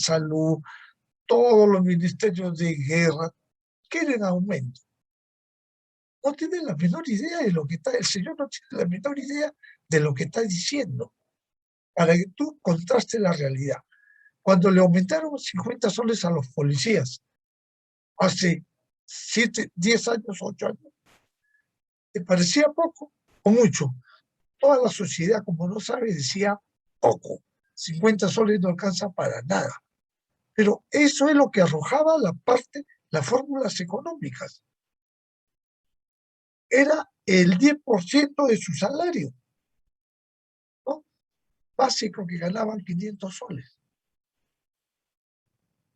salud, todos los ministerios de guerra, quieren aumento. No tienen la menor idea de lo que está, el señor no tiene la menor idea de lo que está diciendo, para que tú contrastes la realidad. Cuando le aumentaron 50 soles a los policías, hace 7, 10 años, 8 años, ¿te parecía poco o mucho? Toda la sociedad, como no sabe, decía poco. 50 soles no alcanza para nada. Pero eso es lo que arrojaba las fórmulas económicas. Era el 10% de su salario, ¿no? Básico, que ganaban 500 soles.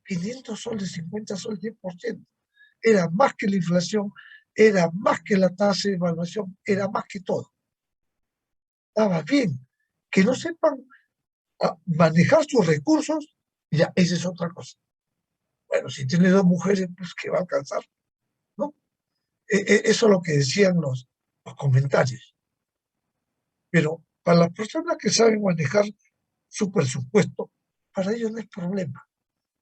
500 soles, 50 soles, 10%. Era más que la inflación, era más que la tasa de evaluación, era más que todo. Estaba bien. Que no sepan manejar sus recursos, ya, esa es otra cosa. Bueno, si tiene 2 mujeres, pues que va a alcanzar, ¿no? Eso es lo que decían los comentarios. Pero para las personas que saben manejar su presupuesto, para ellos no es problema.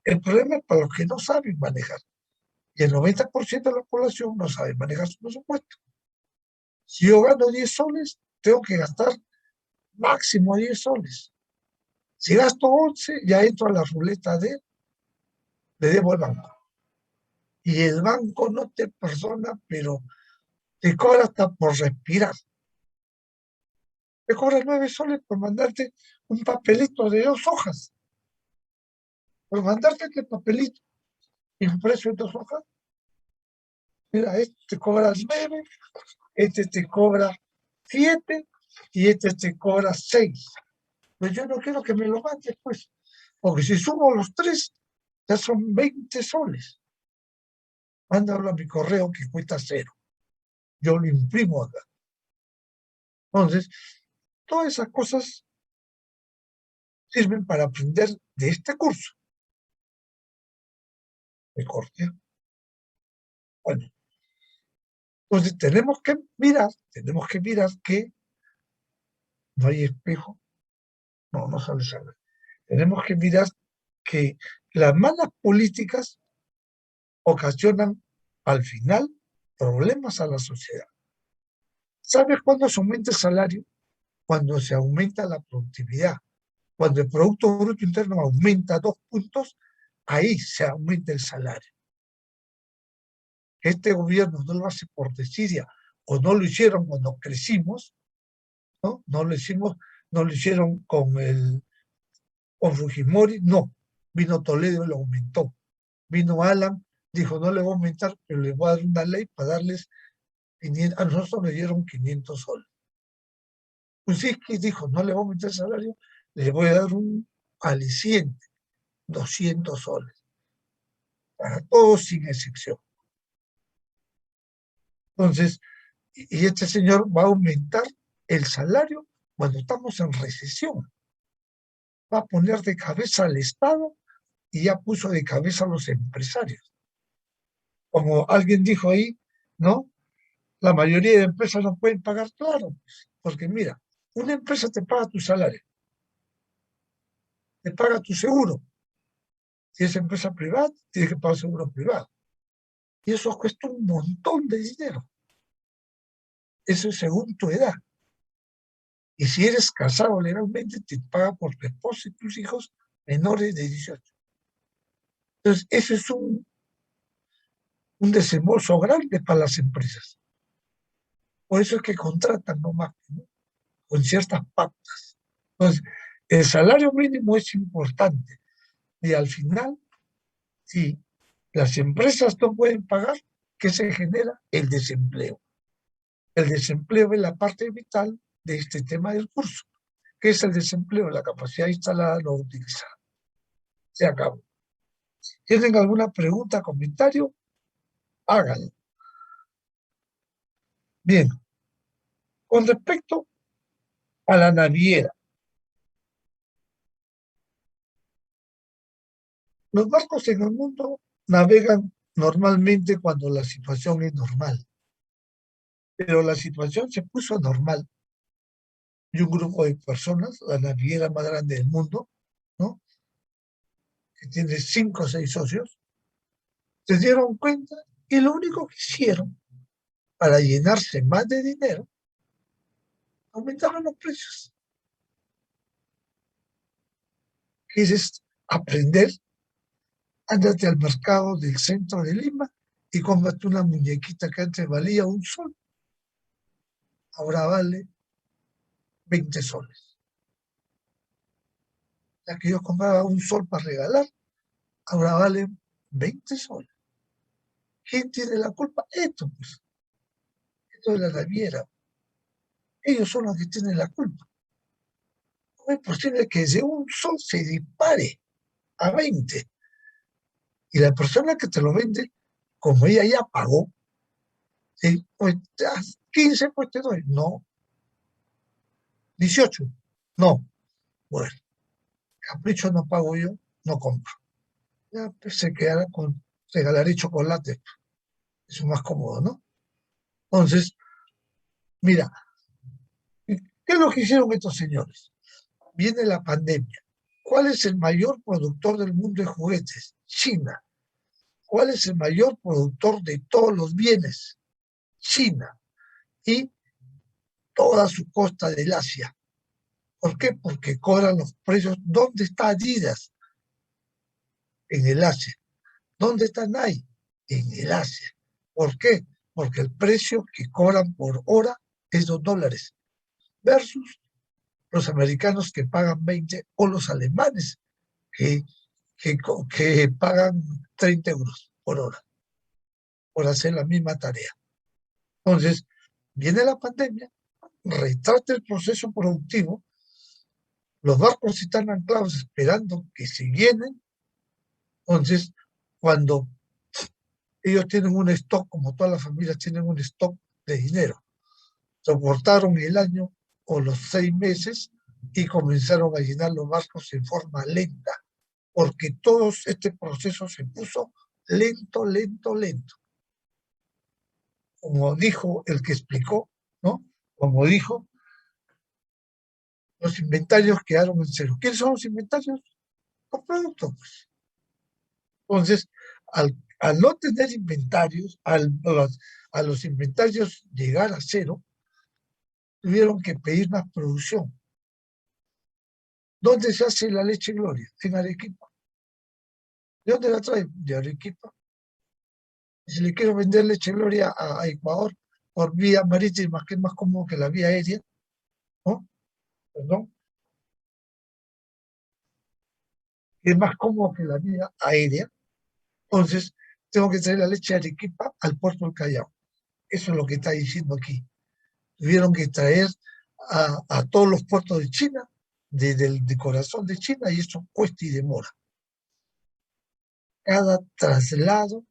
El problema es para los que no saben manejar. Y el 90% de la población no sabe manejar su presupuesto. Si yo gano 10 soles, tengo que gastar máximo 10 soles. Si gasto 11, ya entro a la ruleta le debo al banco. Y el banco no te perdona, pero te cobra hasta por respirar. Te cobra 9 soles por mandarte un papelito de 2 hojas. Por mandarte este papelito impreso en 2 hojas. Mira, este te cobra 9, este te cobra 7 y este te cobra 6. Pues yo no quiero que me lo mandes, pues. Porque si sumo los 3, ya son 20 soles. Mándalo a mi correo que cuesta 0. Yo lo imprimo acá. Entonces, todas esas cosas sirven para aprender de este curso. ¿Me corte? Bueno, entonces tenemos que mirar que no hay espejo. No sale sangre. Tenemos que mirar que las malas políticas ocasionan al final problemas a la sociedad. ¿Sabes cuándo se aumenta el salario? Cuando se aumenta la productividad. Cuando el Producto Bruto Interno aumenta 2 puntos, ahí se aumenta el salario. Este gobierno no lo hace por desidia, o no lo hicieron cuando crecimos, ¿no? No lo hicieron con Fujimori, no. Vino Toledo y lo aumentó. Vino Alan, dijo, no le voy a aumentar, pero le voy a dar una ley para darles 500, a nosotros le dieron 500 soles. Kuczynski dijo, no le voy a aumentar el salario, le voy a dar un aliciente, 200 soles, para todos sin excepción. Entonces, y este señor va a aumentar el salario cuando estamos en recesión. Va a poner de cabeza al Estado y ya puso de cabeza a los empresarios. Como alguien dijo ahí, ¿no? La mayoría de empresas no pueden pagar, claro, porque mira, una empresa te paga tu salario, te paga tu seguro. Si es empresa privada, tienes que pagar seguro privado. Y eso cuesta un montón de dinero. Eso es según tu edad. Y si eres casado legalmente, te paga por tu esposa y tus hijos menores de 18. Entonces, ese es un desembolso grande para las empresas. Por eso es que contratan nomás, ¿no? Con ciertas pautas. Entonces, el salario mínimo es importante. Y al final, si las empresas no pueden pagar, ¿qué se genera? El desempleo. El desempleo es la parte vital de este tema del curso. ¿Qué es el desempleo? La capacidad instalada no utilizada. Se acabó. ¿Tienen alguna pregunta, comentario? Háganlo. Bien. Con respecto a la naviera, los barcos en el mundo navegan normalmente cuando la situación es normal, pero la situación se puso anormal y un grupo de personas, la naviera más grande del mundo, ¿no? que tiene 5 o 6 socios, se dieron cuenta y lo único que hicieron para llenarse más de dinero, aumentaron los precios. ¿Quieres aprender? Ándate al mercado del centro de Lima y cómprate una muñequita que antes valía un sol, ahora vale 20 soles. La que yo compraba un sol para regalar, ahora vale 20 soles. ¿Quién tiene la culpa? Esto, pues. Esto es la naviera. Ellos son los que tienen la culpa. No es posible que de un sol se dispare a 20. Y la persona que te lo vende, como ella ya pagó, ¿sí? Pues 15 pues te doy. No. 18. No. Bueno, capricho no pago yo, no compro. Ya pues, se quedará con regalar chocolate. Eso es más cómodo, ¿no? Entonces, mira, ¿qué es lo que hicieron estos señores? Viene la pandemia. ¿Cuál es el mayor productor del mundo de juguetes? China. ¿Cuál es el mayor productor de todos los bienes? China. Y toda su costa del Asia. ¿Por qué? Porque cobran los precios. ¿Dónde está Adidas? En el Asia. ¿Dónde está Nike? En el Asia. ¿Por qué? Porque el precio que cobran por hora es $2 versus los americanos que pagan 20 o los alemanes que, que pagan 30 euros por hora por hacer la misma tarea. Entonces, viene la pandemia, retrata el proceso productivo, los barcos están anclados esperando que se llenen. Entonces, cuando ellos tienen un stock, como todas las familias tienen un stock de dinero, soportaron el año o los 6 meses y comenzaron a llenar los barcos en forma lenta, porque todo este proceso se puso lento, lento, lento. Como dijo el que explicó, ¿no? Como dijo, los inventarios quedaron en cero. ¿Quiénes son los inventarios? Los productos, pues. Entonces, al no tener inventarios, a los inventarios llegar a cero, tuvieron que pedir más producción. ¿Dónde se hace la leche Gloria? En Arequipa. ¿De dónde la traen? De Arequipa. Y si le quiero vender leche Gloria a Ecuador por vía marítima, que es más cómodo que la vía aérea, ¿no? Perdón, que es más cómodo que la vía aérea, entonces tengo que traer la leche de Arequipa al puerto del Callao. Eso es lo que está diciendo aquí. Tuvieron que traer a todos los puertos de China, de corazón de China, y eso cuesta y demora. Cada traslado,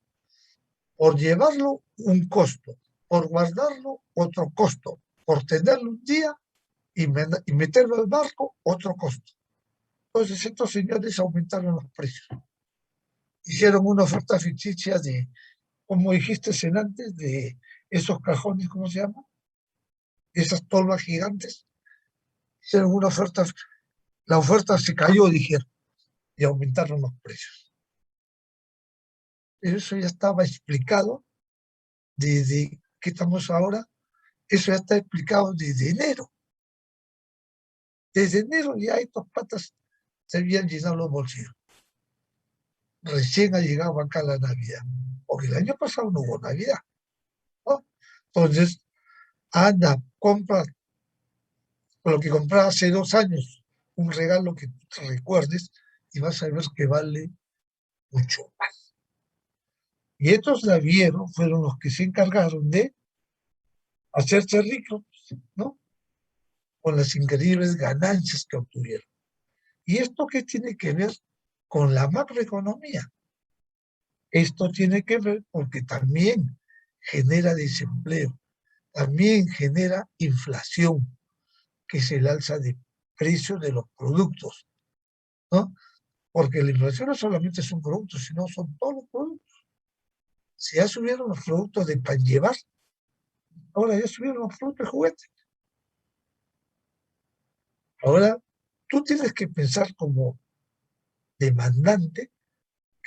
por llevarlo, un costo, por guardarlo, otro costo, por tenerlo un día y meterlo al barco, otro costo. Entonces estos señores aumentaron los precios. Hicieron una oferta ficticia de, como dijiste antes, de esos cajones, ¿cómo se llama? Esas tolvas gigantes. Hicieron una oferta, la oferta se cayó, dijeron, y aumentaron los precios. Pero eso ya estaba explicado desde que estamos ahora, eso ya está explicado desde enero. Desde enero ya estos patas se habían llenado los bolsillos. Recién ha llegado acá la Navidad, porque el año pasado no hubo Navidad, ¿no? Entonces, anda, compra lo que compraba hace 2 años, un regalo que te recuerdes y vas a ver que vale mucho más. Y estos navieros fueron los que se encargaron de hacerse ricos, ¿no? Con las increíbles ganancias que obtuvieron. ¿Y esto qué tiene que ver con la macroeconomía? Esto tiene que ver porque también genera desempleo, también genera inflación, que es el alza de precios de los productos, ¿no? Porque la inflación no solamente son productos, sino son todos los productos. Si ya subieron los productos de pan llevar, ahora ya subieron los productos de juguete. Ahora tú tienes que pensar como demandante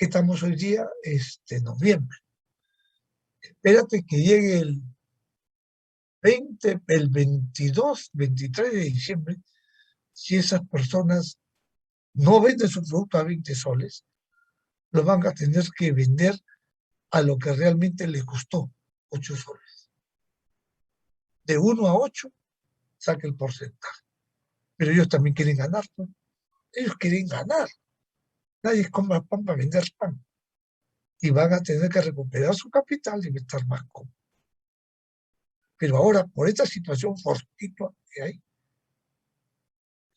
que estamos hoy día, noviembre. Espérate que llegue el 22, 23 de diciembre, si esas personas no venden su producto a 20 soles, lo van a tener que vender a lo que realmente les costó, 8 soles. De 1 a 8, saca el porcentaje. Pero ellos también quieren ganar, ¿no? Ellos quieren ganar. Nadie compra pan para vender pan. Y van a tener que recuperar su capital y estar más cómodos. Pero ahora, por esta situación fortuita que hay,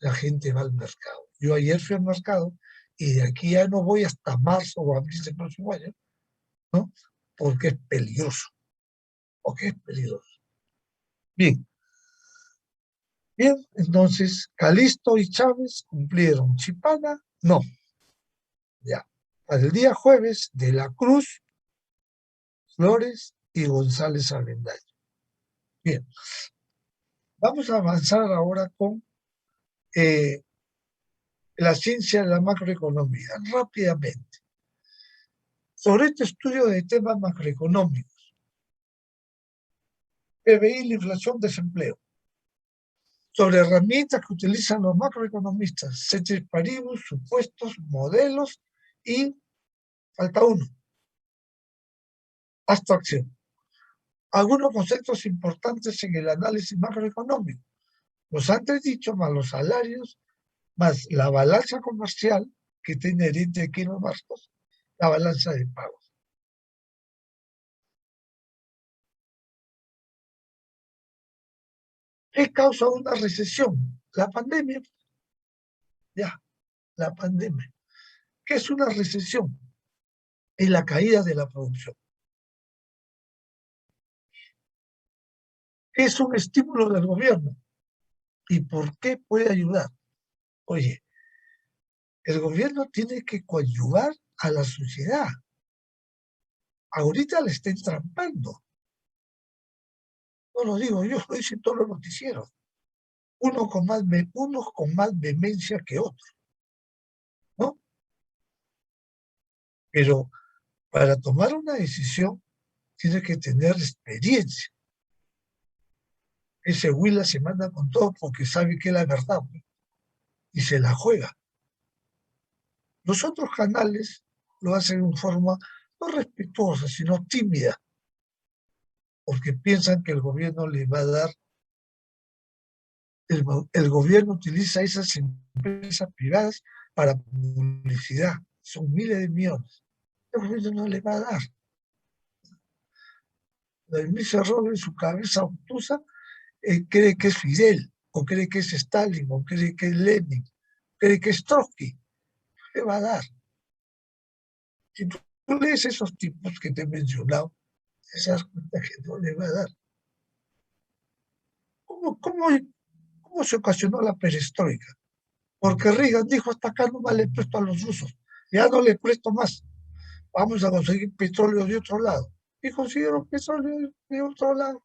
la gente va al mercado. Yo ayer fui al mercado y de aquí ya no voy hasta marzo o abril del próximo año, ¿no? Porque es peligroso. Porque es peligroso. Bien. Bien, entonces, Calisto y Chávez cumplieron. Chipana, no. Ya. Para el día jueves, De la Cruz, Flores y González Avendaño. Bien. Vamos a avanzar ahora con la ciencia de la macroeconomía, rápidamente. Sobre este estudio de temas macroeconómicos, PBI, la inflación, desempleo. Sobre herramientas que utilizan los macroeconomistas, ceteris paribus, supuestos, modelos y, falta uno, abstracción. Algunos conceptos importantes en el análisis macroeconómico. Los antes dichos, más los salarios, más la balanza comercial, que tiene inherente aquí en los marcos, la balanza de pagos. ¿Qué causa una recesión? La pandemia. Ya, la pandemia. ¿Qué es una recesión? Es la caída de la producción. ¿Qué es un estímulo del gobierno? ¿Y por qué puede ayudar? Oye, el gobierno tiene que coadyuvar a la sociedad. Ahorita le está entrampando. No lo digo yo, lo dicen todos los noticieros. Unos con más vehemencia que otros, ¿no? Pero para tomar una decisión tiene que tener experiencia. Ese Huila se manda con todo porque sabe que es la verdad, ¿no? Y se la juega. Los otros canales lo hacen en forma no respetuosa, sino tímida, porque piensan que el gobierno les va a dar. El gobierno utiliza esas empresas privadas para publicidad. Son miles de millones. El gobierno no le va a dar. La ministra Robles, en su cabeza obtusa, cree que es Fidel, o cree que es Stalin, o cree que es Lenin, cree que es Trotsky. Le va a dar. Si tú lees esos tipos que te he mencionado, te das cuenta que no le va a dar. ¿Cómo se ocasionó la perestroika? Porque Reagan dijo, hasta acá no le presto a los rusos, ya no le presto más, vamos a conseguir petróleo de otro lado. Y consiguieron petróleo de otro lado.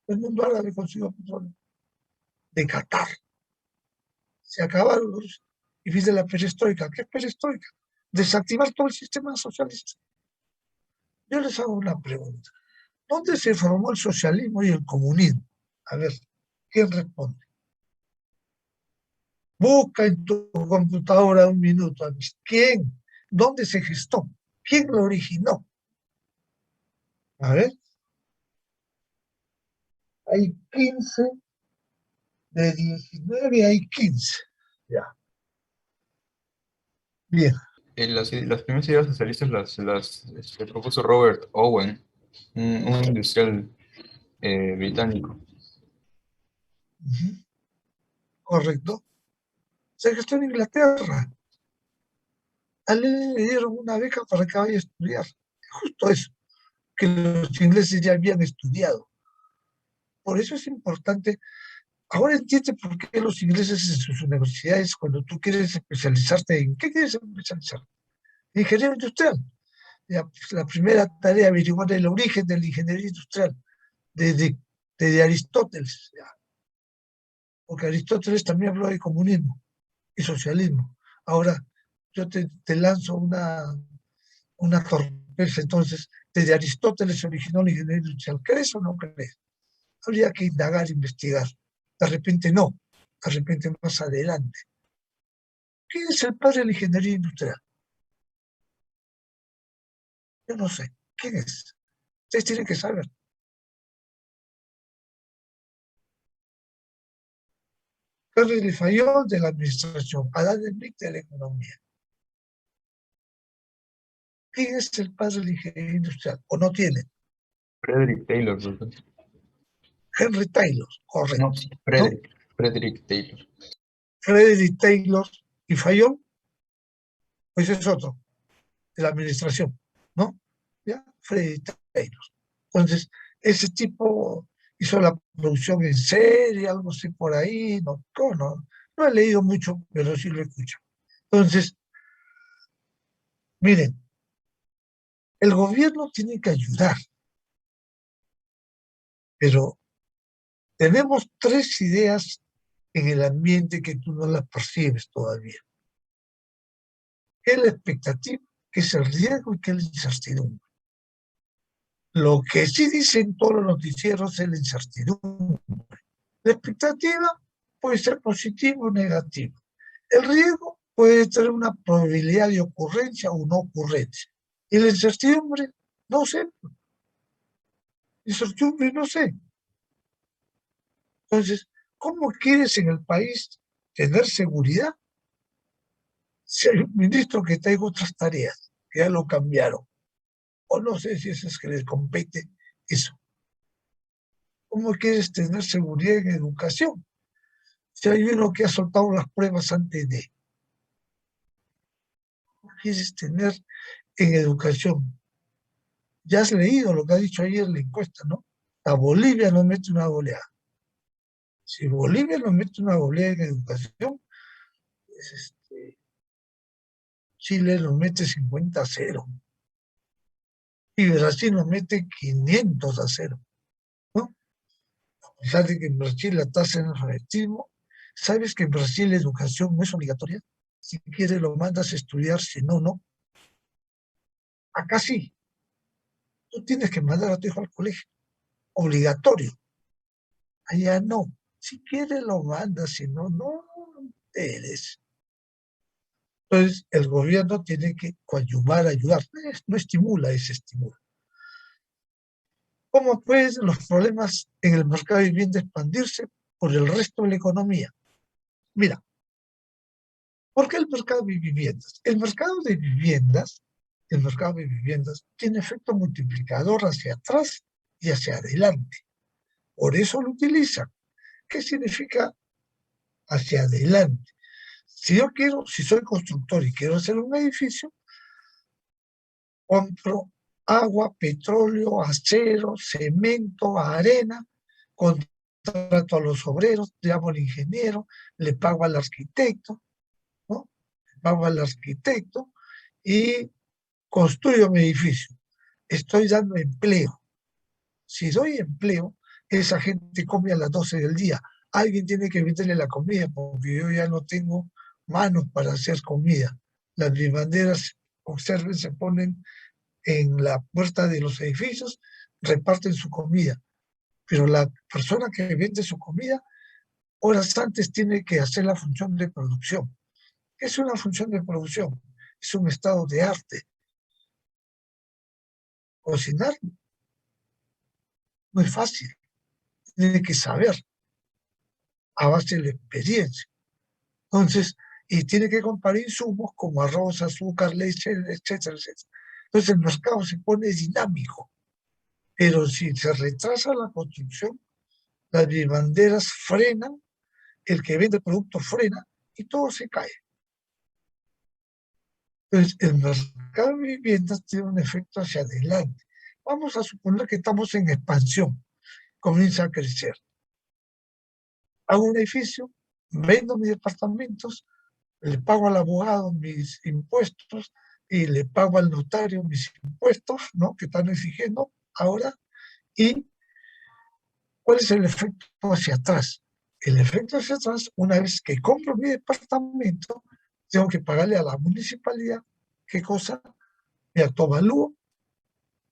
El mundo árabe consiguió petróleo. De Qatar. Se acabaron los. Y dice la perestroika. ¿Qué es perestroika? Desactivar todo el sistema socialista. Yo les hago una pregunta. ¿Dónde se formó el socialismo y el comunismo? A ver, ¿quién responde? Busca en tu computadora un minuto. ¿Quién? ¿Dónde se gestó? ¿Quién lo originó? A ver, hay 15, de 19 hay 15. Ya, bien. Las primeras ideas socialistas las propuso Robert Owen, un industrial británico. Correcto. Se gestó en Inglaterra. A él le dieron una beca para que vaya a estudiar. Justo eso, que los ingleses ya habían estudiado. Por eso es importante. Ahora entiende por qué los ingleses en sus universidades, cuando tú quieres especializarte, ¿en qué quieres especializar? Ingeniero industrial. La primera tarea, averiguar el origen de la ingeniería industrial, desde Aristóteles. Ya. Porque Aristóteles también habló de comunismo y socialismo. Ahora, yo te lanzo una torpeza. Entonces, desde Aristóteles se originó la ingeniería industrial. ¿Crees o no crees? Habría que indagar, investigar. De repente no, de repente más adelante. ¿Quién es el padre de la ingeniería industrial? Yo no sé. ¿Quién es? Ustedes tienen que saber. Henry Le Fayol de la administración, Adam Smith de la economía. ¿Quién es el padre de la ingeniería industrial? ¿O no tiene? Frederick Taylor, profesor. Henry Taylor, No, correcto. ¿No? Frederick Taylor. Frederick Taylor y Fayol, pues es otro, de la administración, ¿no? ¿Ya? Frederick Taylor. Entonces, ese tipo hizo la producción en serie, algo así por ahí, no he leído mucho, pero sí lo escucho. Entonces, miren, el gobierno tiene que ayudar, pero tenemos tres ideas en el ambiente que tú no las percibes todavía. ¿Qué es la expectativa? ¿Qué es el riesgo? ¿Y qué es la incertidumbre? Lo que sí dicen todos los noticieros es la incertidumbre. La expectativa puede ser positiva o negativa. El riesgo puede tener una probabilidad de ocurrencia o no ocurrencia. Y la incertidumbre, no sé. Incertidumbre, no sé. Entonces, ¿cómo quieres en el país tener seguridad si hay un ministro que tenga otras tareas, que ya lo cambiaron? O no sé si eso es que les compete eso. ¿Cómo quieres tener seguridad en educación? Si hay uno que ha soltado las pruebas antes de. ¿Cómo quieres tener en educación? Ya has leído lo que ha dicho ayer la encuesta, ¿no? A Bolivia nos mete una goleada. Si Bolivia nos mete una goleada en educación, pues Chile nos mete 50-0. Y Brasil nos mete 500-0, ¿no? A pesar de que en Brasil la tasa de analfabetismo, ¿sabes que en Brasil la educación no es obligatoria? Si quieres lo mandas a estudiar, si no, no. Acá sí, tú tienes que mandar a tu hijo al colegio, obligatorio. Allá no. Si quieres lo mandas, si no, no eres. Entonces, el gobierno tiene que coadyuvar, ayudar. No estimula, es estimula. ¿Cómo pueden los problemas en el mercado de vivienda expandirse por el resto de la economía? Mira, ¿por qué el mercado de viviendas? El mercado de viviendas tiene efecto multiplicador hacia atrás y hacia adelante. Por eso lo utilizan. ¿Qué significa hacia adelante? Si soy constructor y quiero hacer un edificio, compro agua, petróleo, acero, cemento, arena, contrato a los obreros, llamo al ingeniero, le pago al arquitecto, ¿no? Le pago al arquitecto y construyo mi edificio. Estoy dando empleo. Si doy empleo, esa gente come a las 12 del día. Alguien tiene que venderle la comida porque yo ya no tengo manos para hacer comida. Las vivanderas, observen, se ponen en la puerta de los edificios, reparten su comida. Pero la persona que vende su comida, horas antes tiene que hacer la función de producción. ¿Qué es una función de producción? Es un estado de arte. Cocinar no es fácil. Tiene que saber a base de la experiencia. Entonces, y tiene que comprar insumos como arroz, azúcar, leche, etcétera, etcétera. Entonces el mercado se pone dinámico, pero si se retrasa la construcción, las vivanderas frenan, el que vende el producto frena y todo se cae. Entonces el mercado de viviendas tiene un efecto hacia adelante. Vamos a suponer que estamos en expansión, comienza a crecer. Hago un edificio, vendo mis departamentos, le pago al abogado mis impuestos y le pago al notario mis impuestos, ¿no? Que están exigiendo ahora. ¿Y cuál es el efecto hacia atrás? El efecto hacia atrás, una vez que compro mi departamento, tengo que pagarle a la municipalidad, ¿qué cosa? Me autovalúo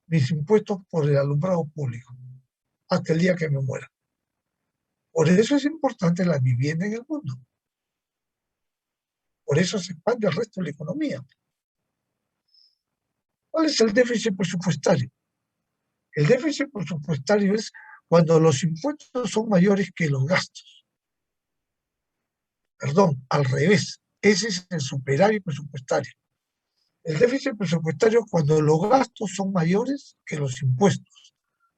mis impuestos por el alumbrado público hasta el día que me muera. Por eso es importante la vivienda en el mundo. Por eso se expande el resto de la economía. ¿Cuál es el déficit presupuestario? El déficit presupuestario es cuando los impuestos son mayores que los gastos. Perdón, al revés. Ese es el superávit presupuestario. El déficit presupuestario es cuando los gastos son mayores que los impuestos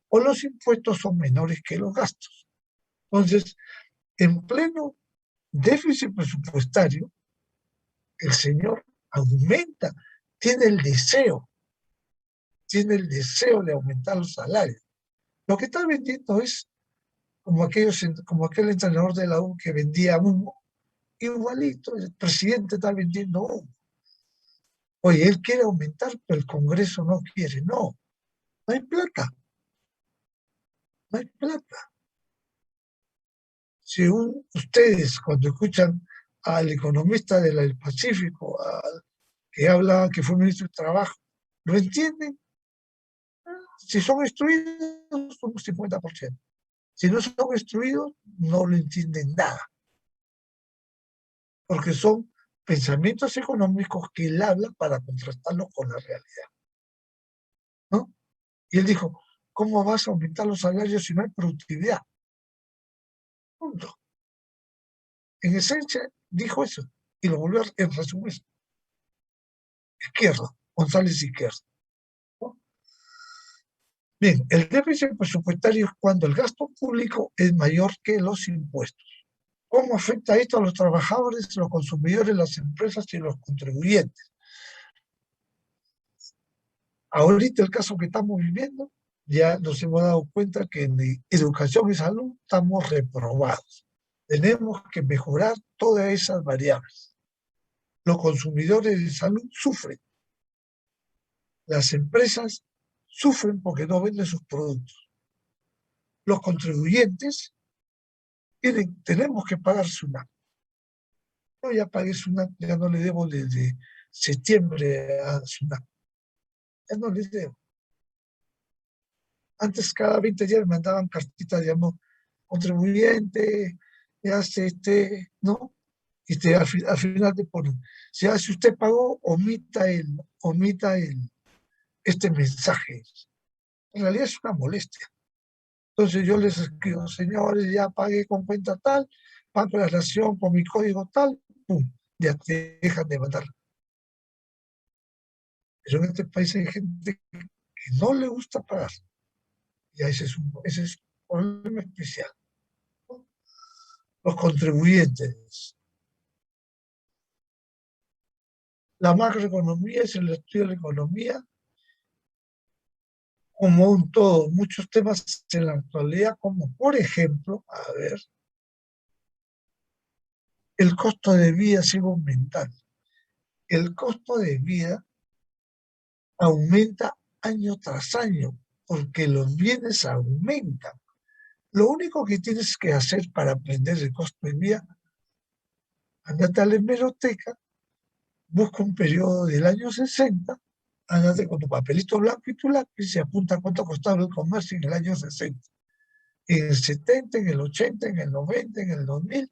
o los impuestos son menores que los gastos. Entonces, en pleno déficit presupuestario, el señor aumenta, tiene el deseo, de aumentar los salarios. Lo que está vendiendo es como aquel entrenador de la U que vendía humo, igualito, el presidente está vendiendo humo. Oye, él quiere aumentar, pero el Congreso no quiere. No, no hay plata, no hay plata. Si ustedes cuando escuchan al economista del Pacífico, que habla, que fue ministro de Trabajo, ¿lo entienden? Si son instruidos, son un 50%. Si no son instruidos, no lo entienden nada. Porque son pensamientos económicos que él habla para contrastarlos con la realidad, ¿no? Y él dijo, ¿cómo vas a aumentar los salarios si no hay productividad? Punto. En esencia, dijo eso y lo volvió a resumir. Izquierda, González Izquierda, ¿no? Bien, el déficit presupuestario es cuando el gasto público es mayor que los impuestos. ¿Cómo afecta esto a los trabajadores, los consumidores, las empresas y los contribuyentes? Ahorita el caso que estamos viviendo, ya nos hemos dado cuenta que en educación y salud estamos reprobados. Tenemos que mejorar todas esas variables. Los consumidores de salud sufren. Las empresas sufren porque no venden sus productos. Los contribuyentes tenemos que pagar SUNAT. Yo ya pagué SUNAT, ya no le debo desde septiembre a SUNAT. Ya no les debo. Antes cada 20 días me mandaban cartitas de amor. Contribuyente, hace ¿no? Y al final te ponen, si usted pagó, omita este mensaje. En realidad es una molestia. Entonces yo les escribo, señores, ya pagué con cuenta tal, Banco de la Nación con mi código tal, pum, ya te dejan de mandar. Pero en este país hay gente que no le gusta pagar. Y ese es un problema especial, ¿no? Los contribuyentes. La macroeconomía es el estudio de la economía como un todo. Muchos temas en la actualidad, como por ejemplo, a ver, el costo de vida sigue aumentando. El costo de vida aumenta año tras año porque los bienes aumentan. Lo único que tienes que hacer para aprender el costo de vida, andate a la hemeroteca, busca un periodo del año 60, andate con tu papelito blanco y tu lápiz y apunta cuánto costaba el comercio en el año 60. En el 70, en el 80, en el 90, en el 2000,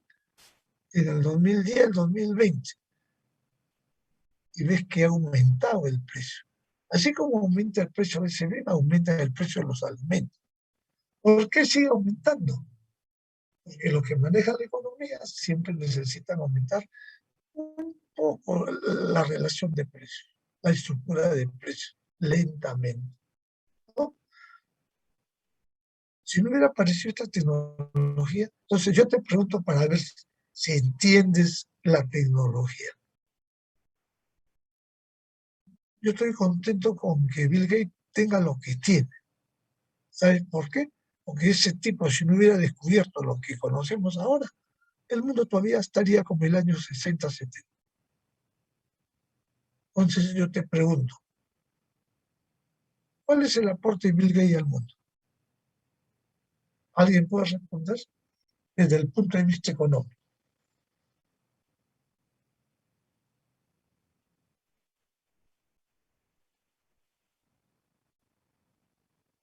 en el 2010, el 2020. Y ves que ha aumentado el precio. Así como aumenta el precio del SBM, aumenta el precio de los alimentos. ¿Por qué sigue aumentando? Porque los que manejan la economía siempre necesitan aumentar un poco la relación de precios, la estructura de precios, lentamente, ¿no? Si no hubiera aparecido esta tecnología, entonces yo te pregunto para ver si entiendes la tecnología. Yo estoy contento con que Bill Gates tenga lo que tiene. ¿Sabes por qué? Porque ese tipo, si no hubiera descubierto lo que conocemos ahora, el mundo todavía estaría como el año 60, 70. Entonces yo te pregunto, ¿cuál es el aporte de Bill Gates al mundo? ¿Alguien puede responder? Desde el punto de vista económico.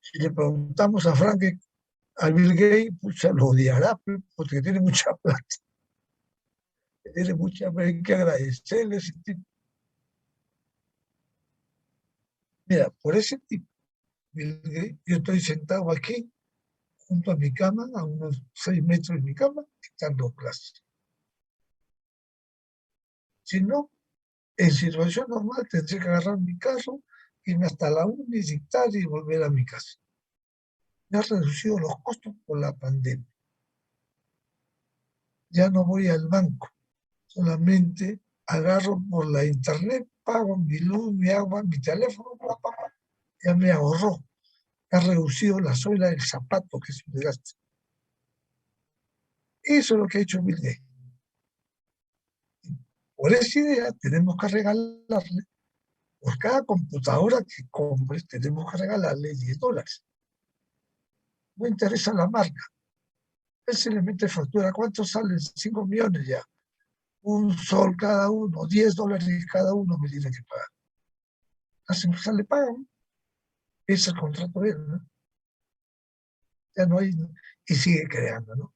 Si le preguntamos a Frank, a Bill Gates, pucha, lo odiará, porque tiene mucha plata. Tiene mucha plata, hay que agradecerle a ese tipo. Mira, por ese tipo, Bill Gates, yo estoy sentado aquí, junto a mi cama, a unos 6 metros de mi cama, dictando clases. Si no, en situación normal tendría que agarrar mi carro, irme hasta la uni, dictar y volver a mi casa. Me ha reducido los costos por la pandemia. Ya no voy al banco, solamente agarro por la internet, pago mi luz, mi agua, mi teléfono, ya me ahorró. Ha reducido la suela del zapato que se me gasta. Eso es lo que ha hecho Bill Gates. Por esa idea tenemos que regalarle, por cada computadora que compres, tenemos que regalarle $10. No interesa la marca. Él se le mete factura. ¿Cuánto salen? 5 millones ya. Un sol cada uno, $10 cada uno me tiene que pagar. Las empresas le pagan. Ese es el contrato de él, ¿no? Ya no hay, y sigue creando, ¿no?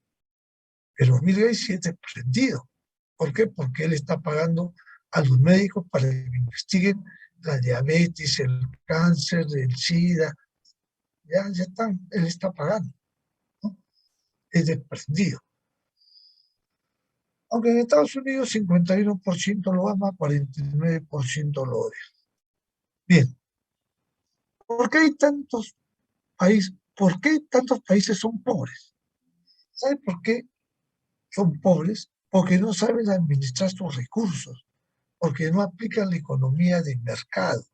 Pero Bill Gates sí es desprendido. ¿Por qué? Porque él está pagando a los médicos para que investiguen la diabetes, el cáncer, el SIDA. Ya están, él está pagando, ¿no? Es desprendido. Aunque en Estados Unidos 51% lo ama, 49% lo odia. Bien, ¿por qué hay tantos países? ¿Por qué tantos países son pobres? ¿Sabes por qué son pobres? Porque no saben administrar sus recursos, porque no aplican la economía de mercado.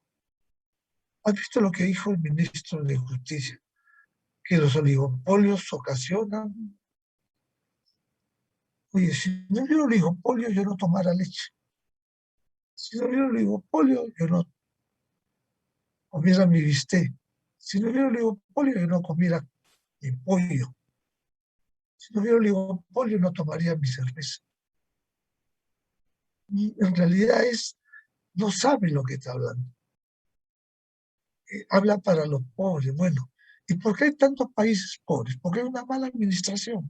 ¿Has visto lo que dijo el ministro de Justicia? Que los oligopolios ocasionan. Oye, si no hubiera oligopolio, yo no tomara leche. Si no hubiera oligopolio, yo no comiera mi bistec. Si no hubiera oligopolio, yo no comiera mi pollo. Si no hubiera oligopolio, no tomaría mi cerveza. Y en realidad no sabe lo que está hablando. Habla para los pobres. Bueno, ¿y por qué hay tantos países pobres? Porque hay una mala administración.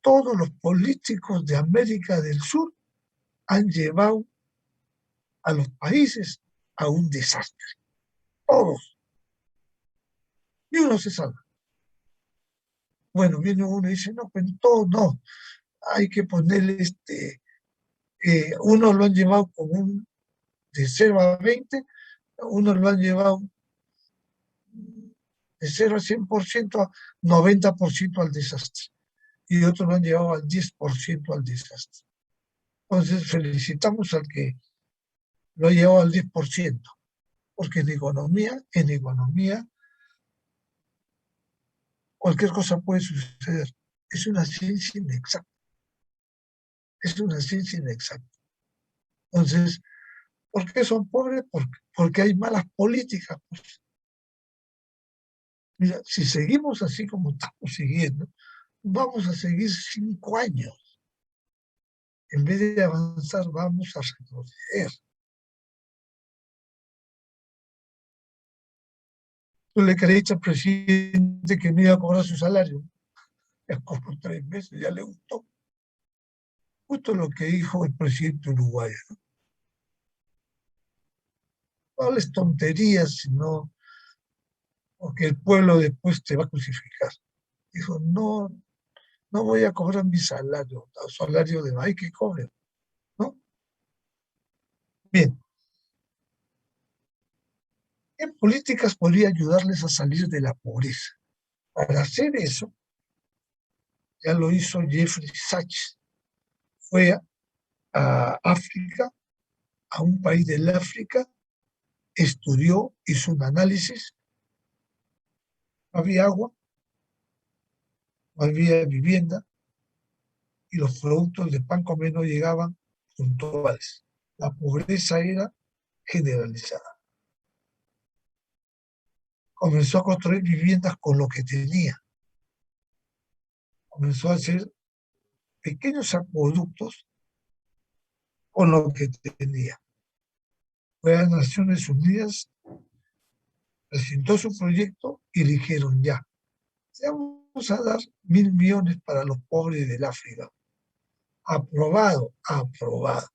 Todos los políticos de América del Sur han llevado a los países a un desastre. Todos. Ni uno se salva. Bueno, viene uno y dice, no, pues todo no. Hay que ponerle uno lo han llevado de 0 a 20, uno lo han llevado de 0 a 100% a 90% al desastre. Y otros lo han llevado al 10% al desastre. Entonces felicitamos al que lo ha llevado al 10%, porque en economía, cualquier cosa puede suceder. Es una ciencia inexacta. Es una ciencia inexacta. Entonces, ¿por qué son pobres? Porque hay malas políticas. Pues. Mira, si seguimos así como estamos siguiendo, vamos a seguir 5 años. En vez de avanzar, vamos a retroceder. Tú le creíste al presidente que no iba a cobrar su salario. Ya cobró 3 meses, ya le gustó. Justo lo que dijo el presidente uruguayo. No hables tonterías, sino porque el pueblo después te va a crucificar. Dijo, no, no voy a cobrar mi salario, el salario de hay que cobre, ¿no? Bien, ¿qué políticas podría ayudarles a salir de la pobreza? Para hacer eso, ya lo hizo Jeffrey Sachs. Fue a África, a un país del África, estudió, hizo un análisis, no había agua, no había vivienda y los productos de pan comer no llegaban puntuales. La pobreza era generalizada. Comenzó a construir viviendas con lo que tenía. Comenzó a hacer pequeños acueductos con lo que tenía. Fue a Naciones Unidas presentó su proyecto y dijeron ya, vamos a dar 1.000 millones para los pobres del África. Aprobado, aprobado.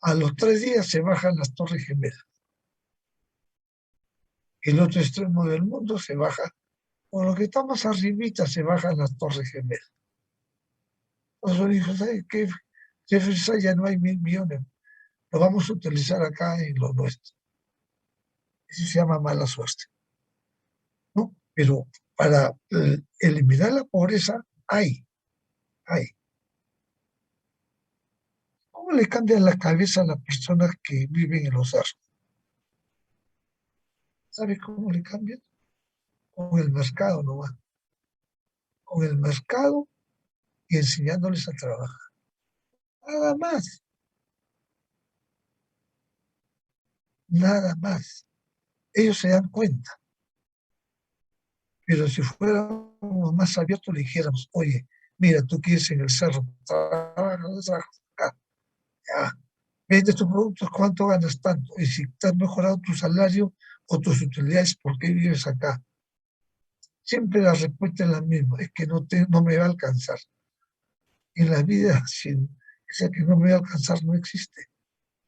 A los 3 días se bajan las Torres Gemelas. El otro extremo del mundo se baja, por lo que está más arribita se bajan las Torres Gemelas. Entonces dijo, ¿sabes qué? Jefferson, ya no hay 1.000 millones, lo vamos a utilizar acá en lo nuestro. Eso se llama mala suerte, ¿no? Pero para eliminar la pobreza, hay. ¿Cómo le cambian la cabeza a las personas que viven en los cerros? ¿Sabe cómo le cambian? Con el mercado nomás. Con el mercado y enseñándoles a trabajar. Nada más. Nada más. Ellos se dan cuenta. Pero si fuéramos más abiertos, le dijéramos, oye, mira, tú quieres en el cerro, trabajas acá, ya, vende tus productos, ¿cuánto ganas tanto? Y si te has mejorado tu salario o tus utilidades, ¿por qué vives acá? Siempre la respuesta es la misma, es que no me va a alcanzar. En la vida, esa que no me va a alcanzar no existe.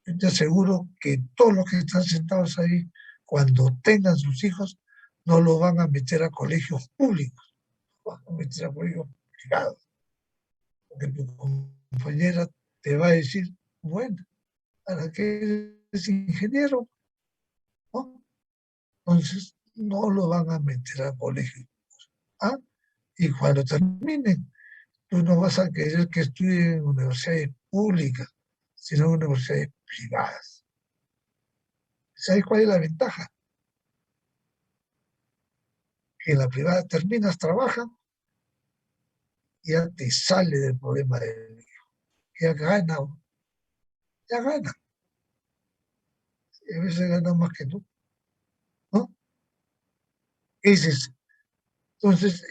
Yo te aseguro que todos los que están sentados ahí, cuando tengan sus hijos, no los van a meter a colegios públicos, van a meter a colegios privados. Porque tu compañera te va a decir, bueno, ¿para qué eres ingeniero? ¿No? Entonces, no lo van a meter a colegios. ¿Ah? Y cuando terminen, tú no vas a querer que estudien en universidades públicas, sino en universidades privadas. ¿Sabes cuál es la ventaja? Que en la privada terminas, trabajas y ya te sale del problema del hijo. Ya gana, ya gana. Y a veces gana más que tú, ¿no? Ese es. Entonces,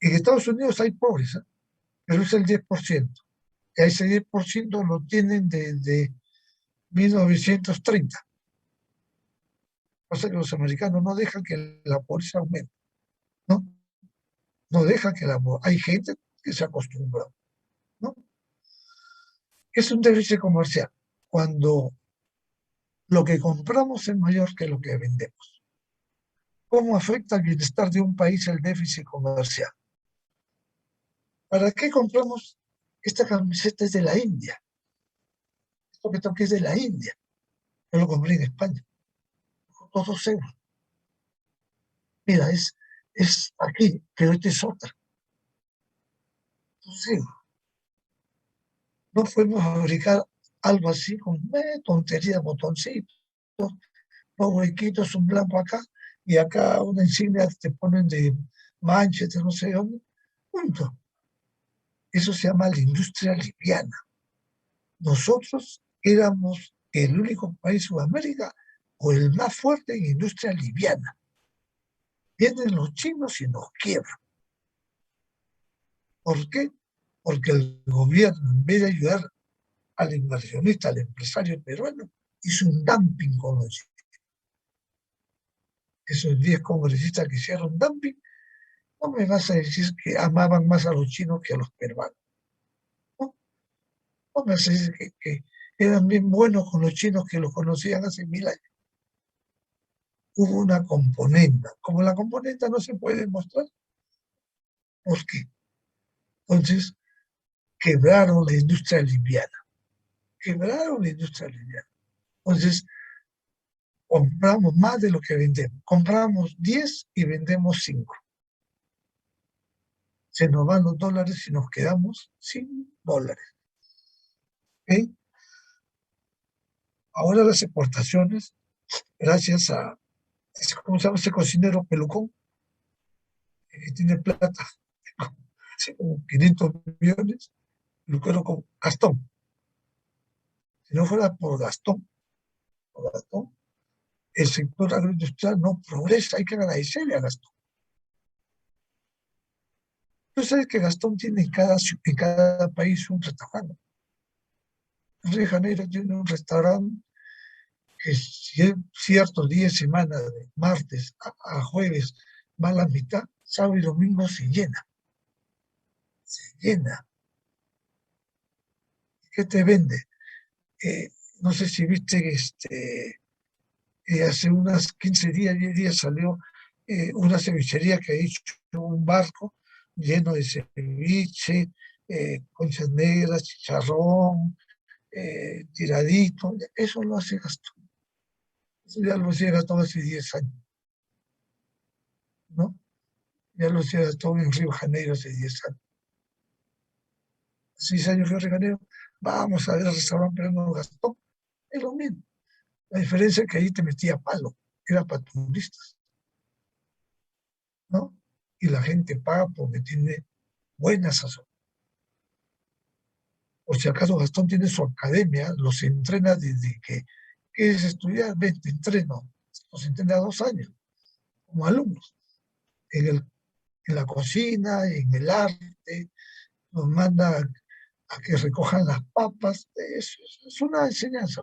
en Estados Unidos hay pobres, ¿eh? Pero es el 10%. Y a ese 10% lo tienen desde 1930. O sea que los americanos no dejan que la pobreza aumente, ¿no? No dejan que la pobreza. Hay gente que se acostumbra, ¿no? Es un déficit comercial cuando lo que compramos es mayor que lo que vendemos. ¿Cómo afecta el bienestar de un país el déficit comercial? ¿Para qué compramos esta camiseta? Es de la India? Esto que toque es de la India. Yo lo compré en España. Costó 2 euros. Mira, es aquí, pero este es otra. 2 euros. No podemos fabricar algo así con tontería, botoncitos, dos huequitos, un blanco acá, y acá una insignia que te ponen de Manchester, no sé dónde. Punto. Eso se llama la industria liviana. Nosotros éramos el único país de Sudamérica o el más fuerte en industria liviana. Vienen los chinos y nos quiebran. ¿Por qué? Porque el gobierno, en vez de ayudar al inversionista, al empresario peruano, hizo un dumping con los chinos. Esos 10 congresistas que hicieron dumping, no me vas a decir que amaban más a los chinos que a los peruanos. No, no me vas a decir que eran bien buenos con los chinos que los conocían hace 1000 años. Hubo una componenda. Como la componenda no se puede demostrar, ¿por qué? Entonces, quebraron la industria liviana. Quebraron la industria liviana. Entonces, compramos más de lo que vendemos. Compramos 10 y vendemos 5. Se nos van los dólares y nos quedamos sin dólares. ¿Okay? Ahora las exportaciones, gracias a, ¿cómo se llama ese cocinero pelucón? Que tiene plata, así como 500 millones, peluquero con Gastón. Si no fuera por Gastón, el sector agroindustrial no progresa, hay que agradecerle a Gastón. Tú sabes que Gastón tiene en cada país un restaurante. Río de Janeiro tiene un restaurante que si es ciertos días de semana, de martes a jueves, va la mitad, sábado y domingo se llena, se llena. ¿Qué te vende? Eh, no sé si viste, hace unos 15 días, 10 días salió una cevichería que ha hecho un barco lleno de ceviche, conchas negras, chicharrón, tiradito. Eso lo hace Gastón. Eso ya lo hacía Gastón hace 10 años, ¿no? Ya lo hacía Gastón en Río de Janeiro hace 10 años. 6 años Río de Janeiro, vamos a ver el restaurante peruano Gastón. Es lo mismo. La diferencia es que ahí te metía palo, era para turistas, ¿no? Y la gente paga porque tiene buena sazón. Por si acaso Gastón tiene su academia, los entrena desde que es estudiar, ven, te entreno, los entrena 2 años como alumnos, en, el, en la cocina, en el arte, los manda a que recojan las papas, eso es una enseñanza.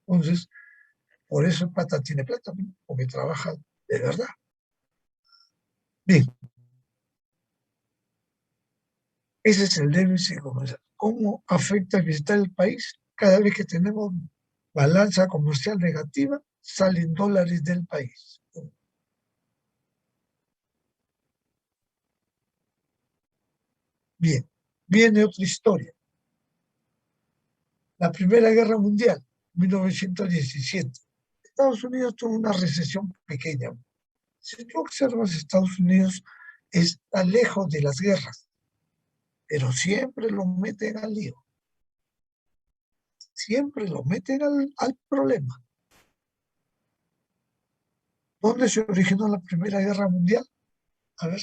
Entonces, por eso el pata tiene plata, ¿no? Porque trabaja de verdad. Bien, ese es el déficit comercial. ¿Cómo afecta el bienestar del país? Cada vez que tenemos balanza comercial negativa, salen dólares del país. Bien, viene otra historia. La Primera Guerra Mundial, 1917. Estados Unidos tuvo una recesión pequeña. Si tú observas, Estados Unidos está lejos de las guerras, pero siempre lo meten al lío, siempre lo meten al problema. ¿Dónde se originó la Primera Guerra Mundial? A ver,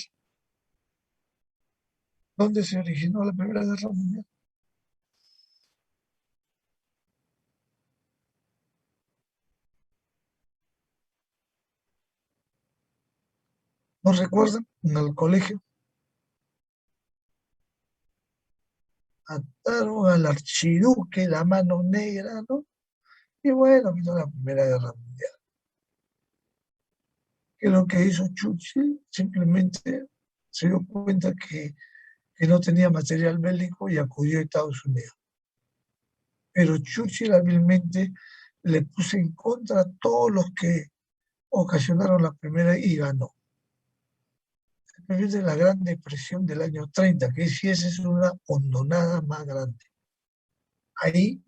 ¿dónde se originó la Primera Guerra Mundial? ¿No recuerdan? En el colegio ataron al archiduque la mano negra, ¿no? Y bueno, vino la Primera Guerra Mundial. Que lo que hizo Churchill simplemente se dio cuenta que no tenía material bélico y acudió a Estados Unidos. Pero Churchill hábilmente le puso en contra a todos los que ocasionaron la primera y ganó. De la Gran Depresión del año 30, que si esa es una hondonada más grande. Ahí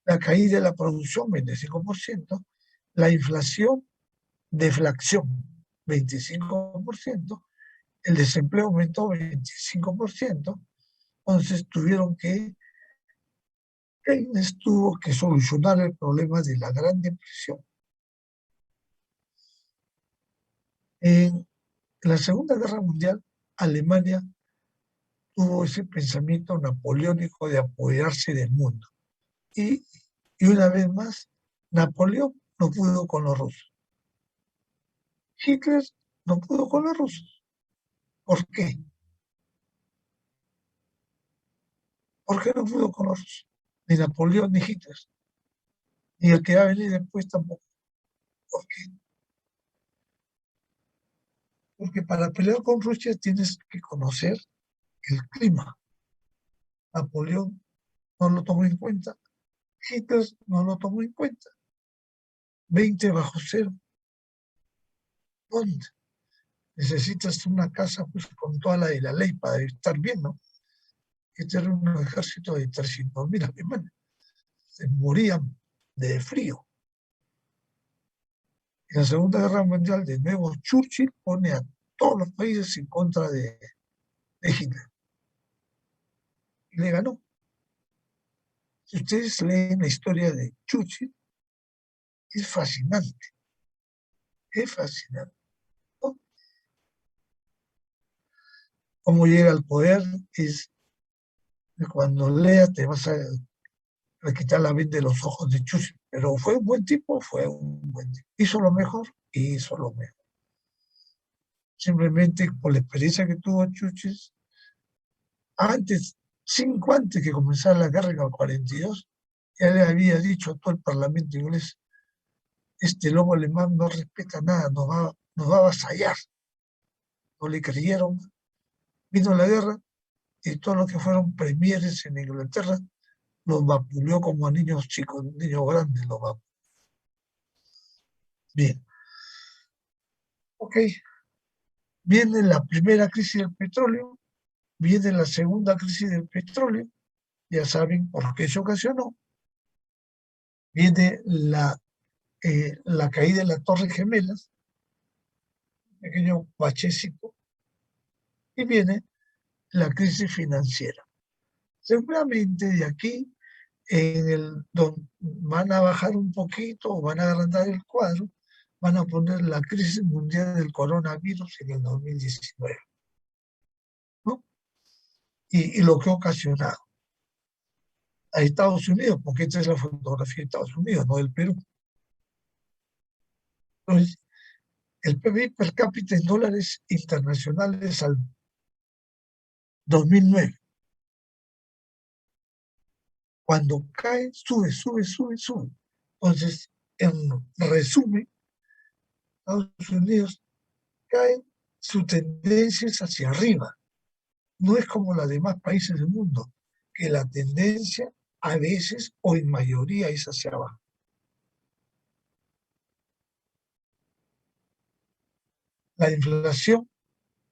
la caída de la producción, 25%, la inflación, deflación, 25%, el desempleo aumentó 25%, entonces Keynes tuvo que solucionar el problema de la Gran Depresión. En la Segunda Guerra Mundial, Alemania tuvo ese pensamiento napoleónico de apoderarse del mundo. Y, y una vez más, Napoleón no pudo con los rusos. Hitler no pudo con los rusos. ¿Por qué? ¿Por qué no pudo con los rusos? Ni Napoleón ni Hitler. Ni el que va a venir después tampoco. ¿Por qué? Porque para pelear con Rusia tienes que conocer el clima. Napoleón no lo tomó en cuenta. Hitler no lo tomó en cuenta. 20 bajo cero. ¿Dónde? Necesitas una casa pues, con toda la ley para estar bien, ¿no? Este era un ejército de 300.000 alemanes. Se morían de frío. En la Segunda Guerra Mundial, de nuevo, Churchill pone a todos los países en contra de Hitler. Y le ganó. Si ustedes leen la historia de Churchill, es fascinante. Es fascinante. ¿No? Cómo llega al poder es cuando leas te vas a quitar la venda de los ojos de Churchill. Pero fue un buen tipo, fue un buen tipo. Hizo lo mejor y hizo lo mejor. Simplemente por la experiencia que tuvo Churchill, antes 5 antes que comenzara la guerra en el 42, ya le había dicho a todo el parlamento inglés, este lobo alemán no respeta nada, nos va a avasallar. No le creyeron, vino la guerra y todos los que fueron premieres en Inglaterra los vapuleó como a niños chicos, niños grandes los vapuleó. Bien, ok. Viene la primera crisis del petróleo, viene la segunda crisis del petróleo, ya saben por qué se ocasionó. Viene la caída de las Torres Gemelas, un pequeño bachecito, y viene la crisis financiera. Seguramente de aquí van a bajar un poquito o van a agrandar el cuadro, van a poner la crisis mundial del coronavirus en el 2019, ¿no? Y lo que ha ocasionado a Estados Unidos, porque esta es la fotografía de Estados Unidos, no del Perú. Entonces, el PBI per cápita en dólares internacionales al 2009, cuando cae, sube, sube, sube, sube. Entonces, en resumen, Estados Unidos cae, su tendencia es hacia arriba. No es como los demás países del mundo, que la tendencia a veces o en mayoría es hacia abajo. La inflación,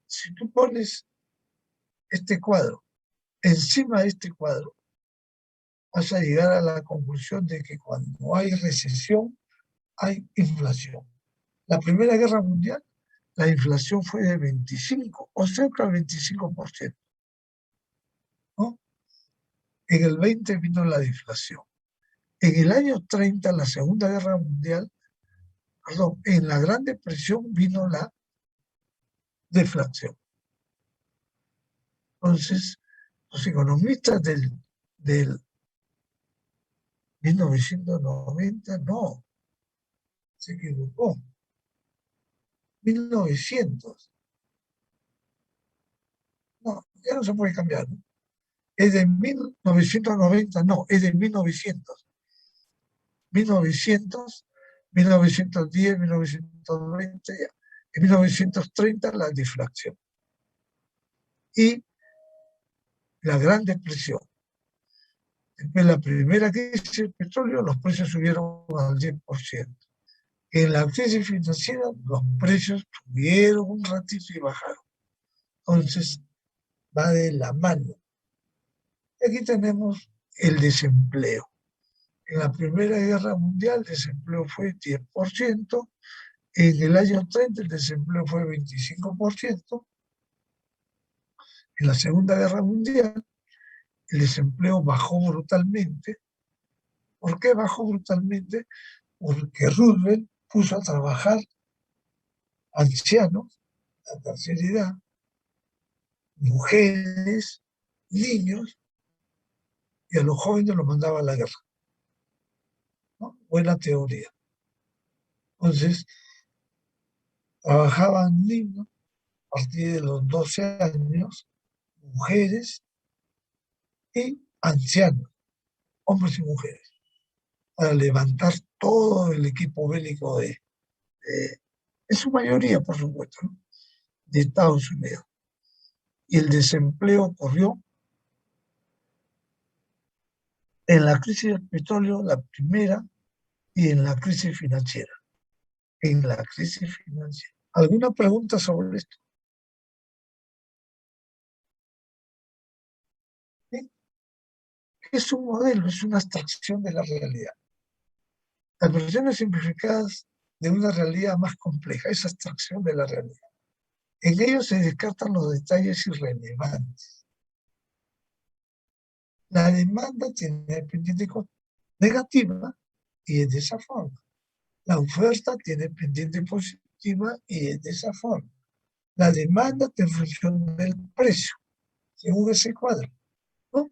si tú pones este cuadro encima de este cuadro, vas a llegar a la conclusión de que cuando hay recesión, hay inflación. La Primera Guerra Mundial, la inflación fue de 25 o cerca del 25%, ¿no? En el 20 vino la deflación. En el año 30, la Segunda Guerra Mundial, perdón, en la Gran Depresión vino la deflación. Entonces, los economistas del 1990, no, se equivocó. 1900, no, ya no se puede cambiar, ¿no? Es de 1990, no, es de 1900. 1900, 1910, 1920, en 1930 la deflación. Y la Gran Depresión. Después de la primera crisis del petróleo, los precios subieron al 10%. En la crisis financiera, los precios subieron un ratito y bajaron. Entonces, va de la mano. Aquí tenemos el desempleo. En la Primera Guerra Mundial el desempleo fue 10%, en el año 30 el desempleo fue 25%, en la Segunda Guerra Mundial el desempleo bajó brutalmente. ¿Por qué bajó brutalmente? Porque Roosevelt puso a trabajar ancianos, la tercera edad, mujeres, niños, y a los jóvenes los mandaba a la guerra, ¿no? Buena teoría. Entonces, trabajaban niños a partir de los 12 años, mujeres y ancianos, hombres y mujeres, para levantar todo el equipo bélico en su mayoría, por supuesto, ¿no?, de Estados Unidos. Y el desempleo ocurrió en la crisis del petróleo, la primera, y en la crisis financiera. En la crisis financiera. ¿Alguna pregunta sobre esto? ¿Sí? Es un modelo, es una abstracción de la realidad. Las versiones simplificadas de una realidad más compleja, esa abstracción de la realidad. En ellos se descartan los detalles irrelevantes. La demanda tiene pendiente negativa y es de esa forma. La oferta tiene pendiente positiva y es de esa forma. La demanda está en función del precio, según ese cuadro, ¿no?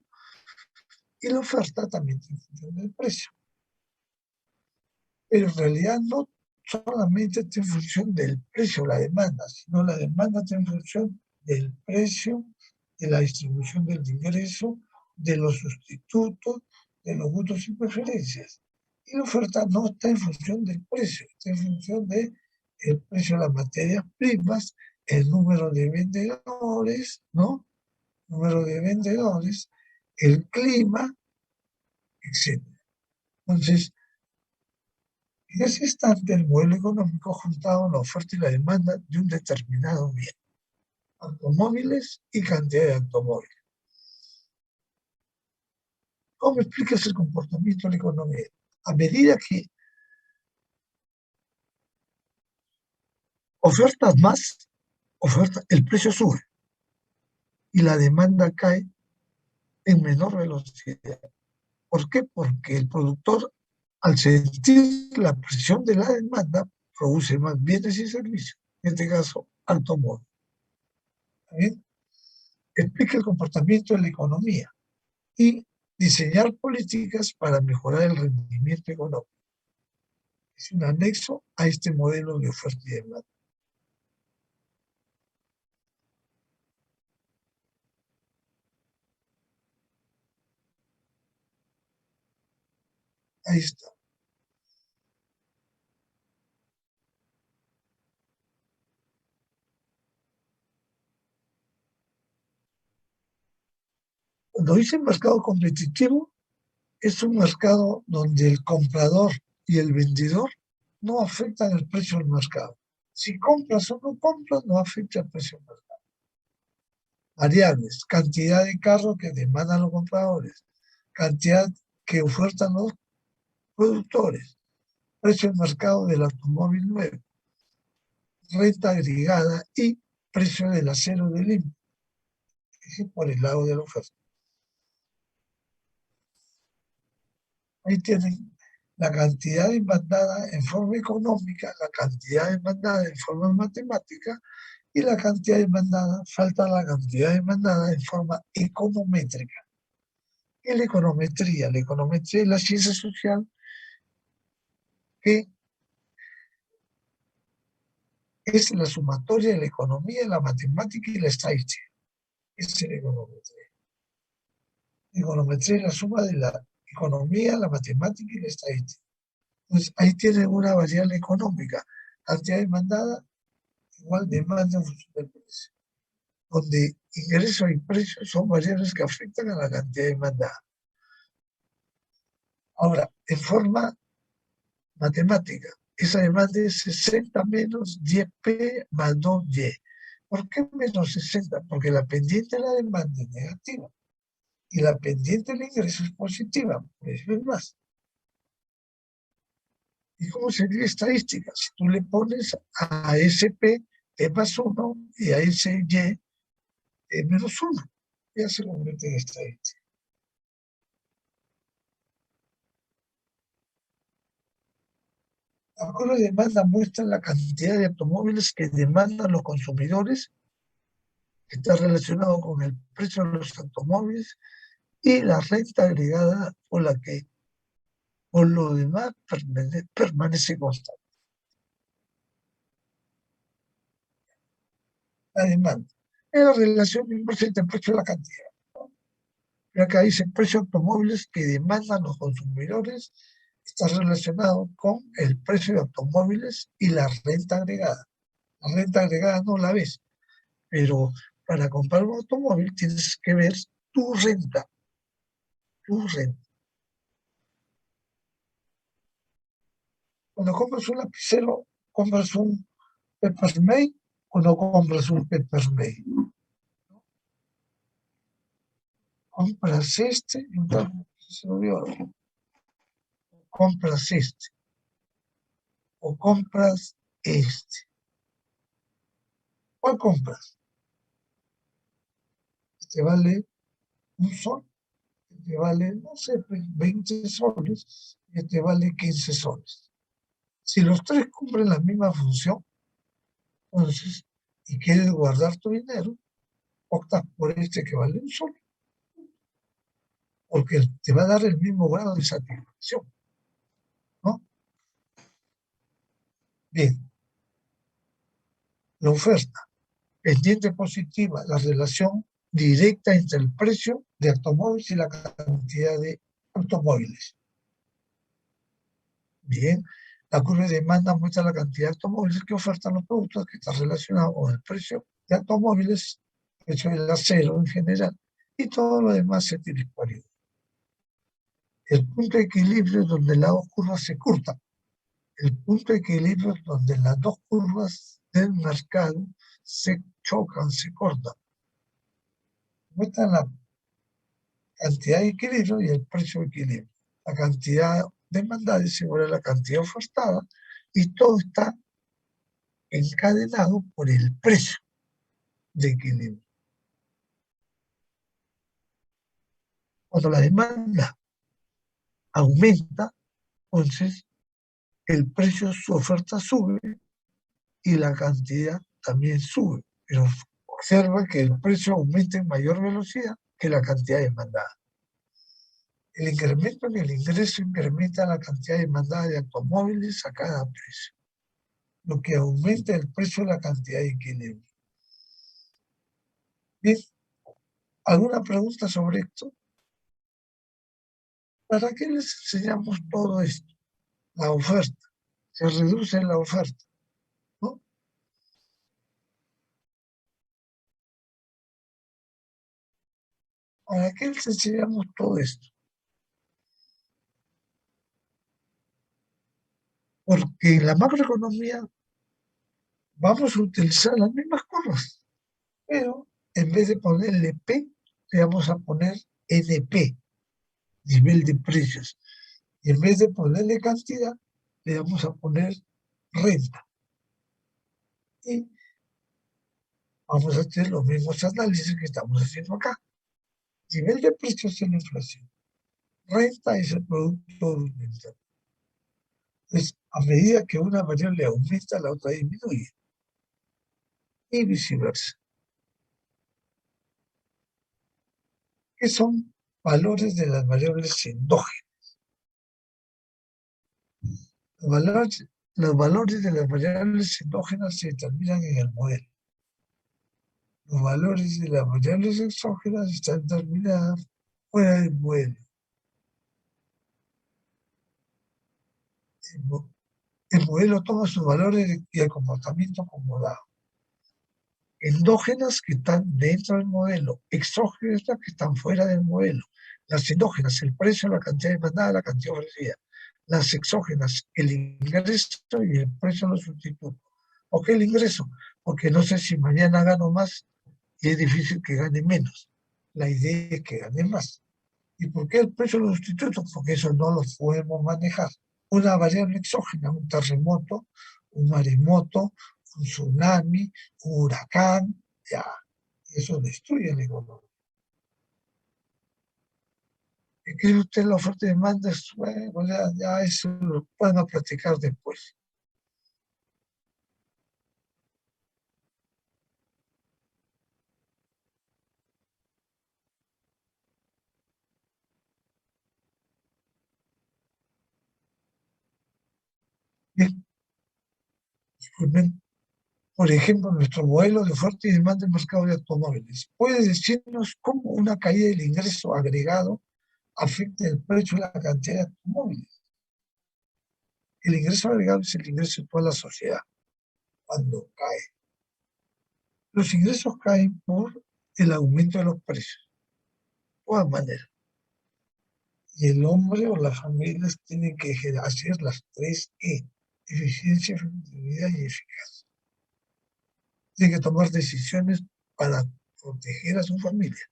Y la oferta también está en función del precio. Pero en realidad no solamente está en función del precio, la demanda, sino la demanda está en función del precio, de la distribución del ingreso de los sustitutos, de los gustos y preferencias. Y la oferta no está en función del precio, está en función del precio de las materias primas, el número de vendedores, ¿no? Número de vendedores, el clima, etc. Entonces, en ese instante, el modelo económico juntaba la oferta y la demanda de un determinado bien, automóviles y cantidad de automóviles. ¿Cómo explicas el comportamiento de la economía? A medida que ofertas más, el precio sube y la demanda cae en menor velocidad. ¿Por qué? Porque el productor, al sentir la presión de la demanda, produce más bienes y servicios, en este caso, automóvil. ¿Está bien? Explica el comportamiento de la economía y diseñar políticas para mejorar el rendimiento económico. Es un anexo a este modelo de oferta y demanda. Ahí está. Cuando dice mercado competitivo, es un mercado donde el comprador y el vendedor no afectan el precio del mercado. Si compras o no compras, no afecta el precio del mercado. Variables: cantidad de carros que demandan los compradores, cantidad que ofertan los productores, precio del mercado del automóvil nuevo, renta agregada y precio del acero del INPE, por el lado de la oferta. Ahí tienen la cantidad demandada en forma económica, la cantidad demandada en forma matemática y la cantidad demandada, falta la cantidad demandada en forma econométrica. ¿Qué es la econometría? La econometría es la ciencia social que es la sumatoria de la economía, la matemática y la estadística. Esa es la econometría. La econometría es la suma de la economía, la matemática y la estadística. Entonces, ahí tienen una variable económica, cantidad demandada igual demanda en función del precio, donde ingresos y precios son variables que afectan a la cantidad demandada. Ahora, en forma matemática, esa demanda es 60 menos 10P más 2Y. ¿Por qué menos 60? Porque la pendiente de la demanda es negativa y la pendiente del ingreso es positiva, por eso es más. ¿Y cómo sería estadística? Si tú le pones a SP P más 1 y a SY menos 1, ya se convierte en estadística. La curva de demanda muestra la cantidad de automóviles que demandan los consumidores, que está relacionado con el precio de los automóviles y la renta agregada por la que por lo demás permanece constante. La demanda es la relación inversa entre el precio y la cantidad. Y acá dice precio de automóviles que demandan los consumidores está relacionado con el precio de automóviles y la renta agregada. La renta agregada no la ves, pero para comprar un automóvil tienes que ver tu renta, tu renta. Cuando compras un lapicero, compras un Peppermint o no compras un Peppermint. Compras este, compras este, o compras este. ¿Cuál compras? Este vale un sol, este vale, no sé, 20 soles, y este vale 15 soles. Si los tres cumplen la misma función, entonces, y quieres guardar tu dinero, optas por este que vale un sol, porque te va a dar el mismo grado de satisfacción, ¿no? Bien, la oferta, pendiente positiva, la relación directa entre el precio de automóviles y la cantidad de automóviles. Bien, la curva de demanda muestra la cantidad de automóviles que ofertan los productos que está relacionado con el precio de automóviles, el precio del acero en general, y todo lo demás se tiene igual. El punto de equilibrio es donde las dos curvas se cortan. El punto de equilibrio es donde las dos curvas del mercado se chocan, se cortan. Muestran la cantidad de equilibrio y el precio de equilibrio. La cantidad demandada es igual a la cantidad ofertada y todo está encadenado por el precio de equilibrio. Cuando la demanda aumenta, entonces el precio de su oferta sube y la cantidad también sube. Pero observa que el precio aumenta en mayor velocidad que la cantidad demandada. El incremento en el ingreso incrementa la cantidad demandada de automóviles a cada precio, lo que aumenta el precio de la cantidad de equilibrio. Bien, ¿alguna pregunta sobre esto? ¿Para qué les enseñamos todo esto? La oferta. Se reduce la oferta, ¿no? ¿Para qué les enseñamos todo esto? Porque en la macroeconomía vamos a utilizar las mismas curvas, pero en vez de ponerle P, le vamos a poner NP, nivel de precios. Y en vez de ponerle cantidad, le vamos a poner renta. Y vamos a hacer los mismos análisis que estamos haciendo acá. Nivel de precios en inflación. Renta es el producto documental. Entonces, a medida que una variable aumenta, la otra disminuye. Y viceversa. ¿Qué son valores de las variables endógenas? Los valores de las variables endógenas se determinan en el modelo. Los valores de las variables exógenas están determinados fuera del modelo. El modelo toma sus valores y el comportamiento como dado. Endógenas que están dentro del modelo, exógenas que están fuera del modelo. Las endógenas, el precio, la cantidad demandada, la cantidad ofrecida. Las exógenas, el ingreso y el precio de los sustitutos. ¿Por qué el ingreso? Porque no sé si mañana gano más y es difícil que gane menos. La idea es que gane más. ¿Y por qué el precio de los sustitutos? Porque eso no lo podemos manejar. Una variable exógena, un terremoto, un maremoto, un tsunami, un huracán, ya, eso destruye la economía. ¿Qué cree usted la oferta y demanda? Bueno, ya eso lo podemos platicar después. Bien, disculpen. Por ejemplo, nuestro modelo de oferta y demanda en el mercado de automóviles. ¿Puede decirnos cómo una caída del ingreso agregado afecta el precio y la cantidad de automóviles? El ingreso agregado es el ingreso de toda la sociedad cuando cae. Los ingresos caen por el aumento de los precios, de todas maneras. Y el hombre o las familias tienen que hacer las tres E: eficiencia, efectividad y eficacia. Tienen que tomar decisiones para proteger a su familia.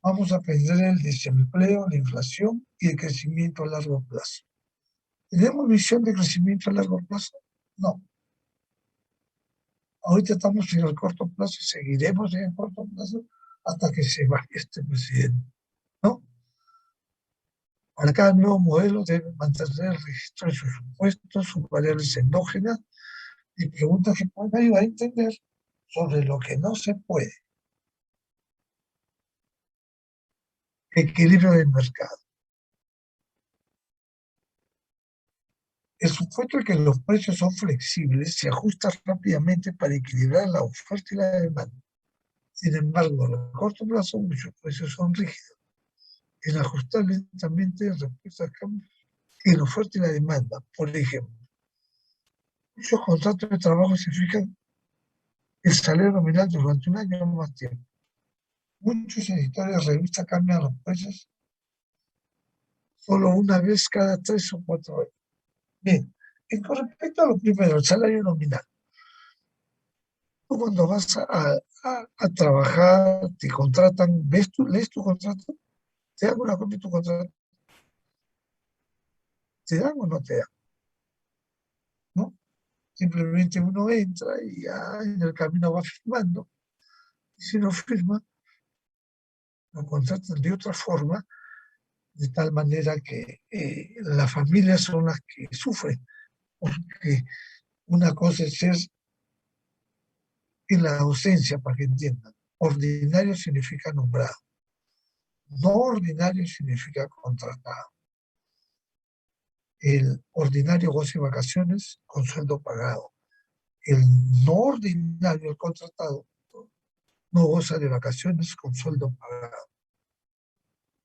Vamos a aprender el desempleo, la inflación y el crecimiento a largo plazo. ¿Tenemos visión de crecimiento a largo plazo? No. Ahorita estamos en el corto plazo y seguiremos en el corto plazo hasta que se vaya este presidente, ¿no? Para cada nuevo modelo debe mantener el registro de sus impuestos, sus variables endógenas y preguntas que pueden ayudar a entender sobre lo que no se puede. Equilibrio del mercado. El supuesto de que los precios son flexibles se ajusta rápidamente para equilibrar la oferta y la demanda. Sin embargo, a corto plazo muchos precios son rígidos, inajustables lentamente en respuesta a cambios en la oferta y la demanda. Por ejemplo, muchos contratos de trabajo se fijan el salario nominal durante un año o más tiempo. Muchos editores de revistas cambian los precios solo una vez cada 3 o 4 años. Bien, y con respecto a lo primero, el salario nominal. Tú cuando vas a trabajar, te contratan, lees tu contrato, te dan una copia de tu contrato, te dan o no te dan, ¿no? Simplemente uno entra y ya en el camino va firmando. Y si no firma, lo contratan de otra forma, de tal manera que las familias son las que sufren, porque una cosa es ser en la ausencia, para que entiendan. Ordinario significa nombrado, no ordinario significa contratado. El ordinario goza de vacaciones con sueldo pagado. El no ordinario, el contratado, no goza de vacaciones con sueldo pagado.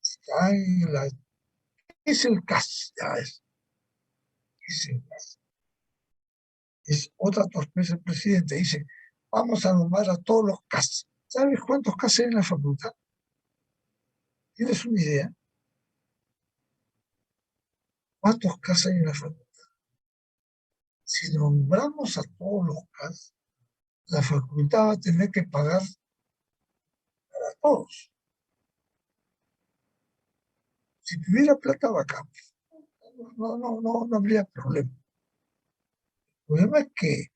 Está en la, es el CAS, ya es el CAS. Es otra torpeza el presidente. Dice, vamos a nombrar a todos los CAS. ¿Sabes cuántos CAS hay en la facultad? ¿Tienes una idea? ¿Cuántos CAS hay en la facultad? Si nombramos a todos los CAS, la facultad va a tener que pagar a todos. Si tuviera plata vacante, no habría problema. El problema es que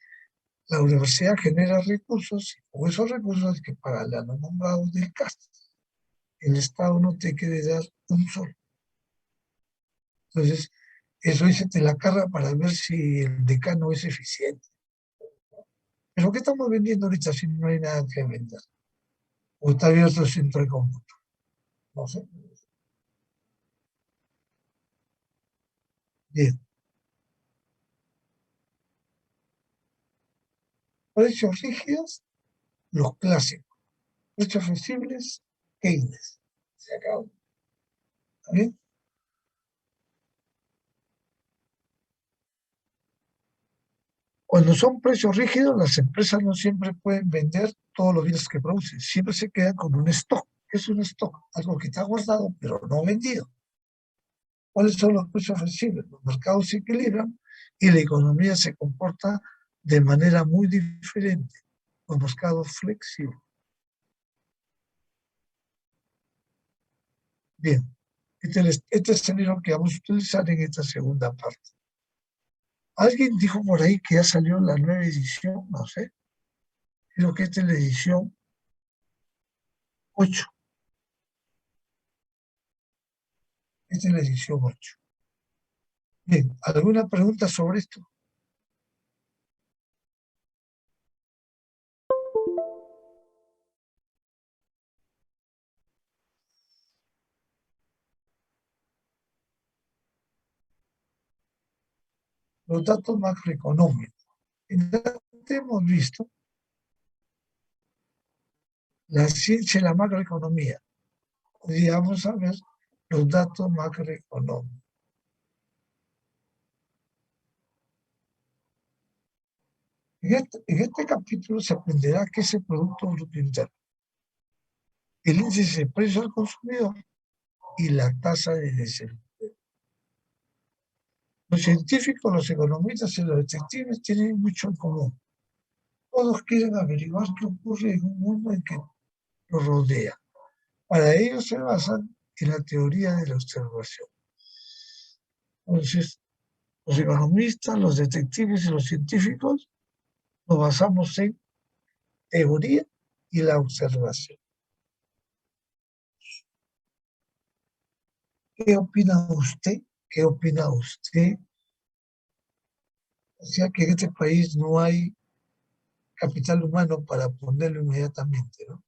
la universidad genera recursos y con esos recursos hay que pagarle a los nombrados del CAS. El Estado no te quiere dar un solo. Entonces, eso dice te la carga para ver si el decano es eficiente. Pero ¿qué estamos vendiendo ahorita si no hay nada que vender? ¿O está abierto el centro de cómputo? No sé. Bien. Precios rígidos, los clásicos. Precios flexibles, Keynes. Se acabó. ¿Está bien? Cuando son precios rígidos, las empresas no siempre pueden vender todos los bienes que producen. Siempre se quedan con un stock. ¿Qué es un stock? Algo que está guardado, pero no vendido. ¿Cuáles son los precios flexibles? Los mercados se equilibran y la economía se comporta de manera muy diferente. Los mercados flexibles. Bien, este es el libro que vamos a utilizar en esta segunda parte. Alguien dijo por ahí que ya salió la nueva edición, no sé. Creo que esta es la edición 8. Esta es la edición 8. Bien, ¿alguna pregunta sobre esto? Los datos macroeconómicos. En este hemos visto la ciencia y la macroeconomía. Hoy vamos a ver los datos macroeconómicos. En este capítulo se aprenderá qué es el Producto Bruto Interno, el índice de precio al consumidor y la tasa de desempleo. Los científicos, los economistas y los detectives tienen mucho en común. Todos quieren averiguar qué ocurre en un mundo en que los rodea. Para ello se basan en la teoría de la observación. Entonces, los economistas, los detectives y los científicos nos basamos en teoría y la observación. ¿Qué opina usted? ¿Qué opina usted? O sea que en este país no hay capital humano para ponerlo inmediatamente, ¿no?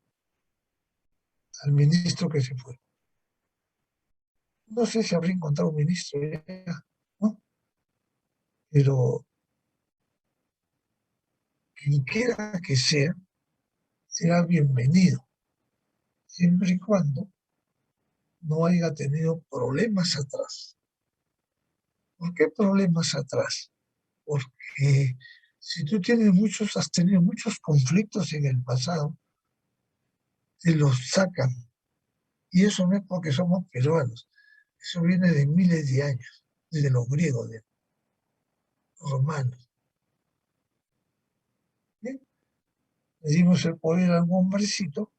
Al ministro que se fue. No sé si habría encontrado un ministro ya, ¿no? pero quien quiera que sea, será bienvenido, siempre y cuando no haya tenido problemas atrás. ¿Por qué problemas atrás? Porque si tú has tenido muchos conflictos en el pasado, te los sacan. Y eso no es porque somos peruanos, eso viene de miles de años, desde los griegos, de los romanos. ¿Bien? Le dimos el poder a un hombrecito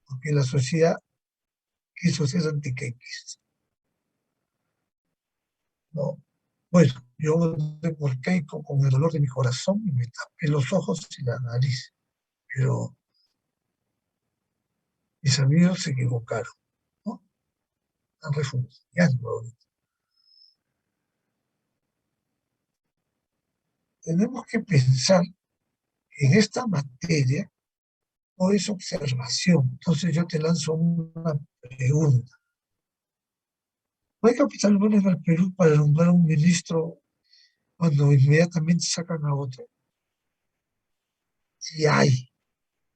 porque la sociedad quiso ser antiquequista. ¿No? Bueno, yo voté por Keiko con el dolor de mi corazón y me tapé los ojos y la nariz, pero mis amigos se equivocaron, ¿no? Están refugiando ahorita. Tenemos que pensar que en esta materia no es observación. Entonces yo te lanzo una pregunta. ¿No hay capital humano en el Perú para nombrar un ministro cuando inmediatamente sacan a otro? Sí hay.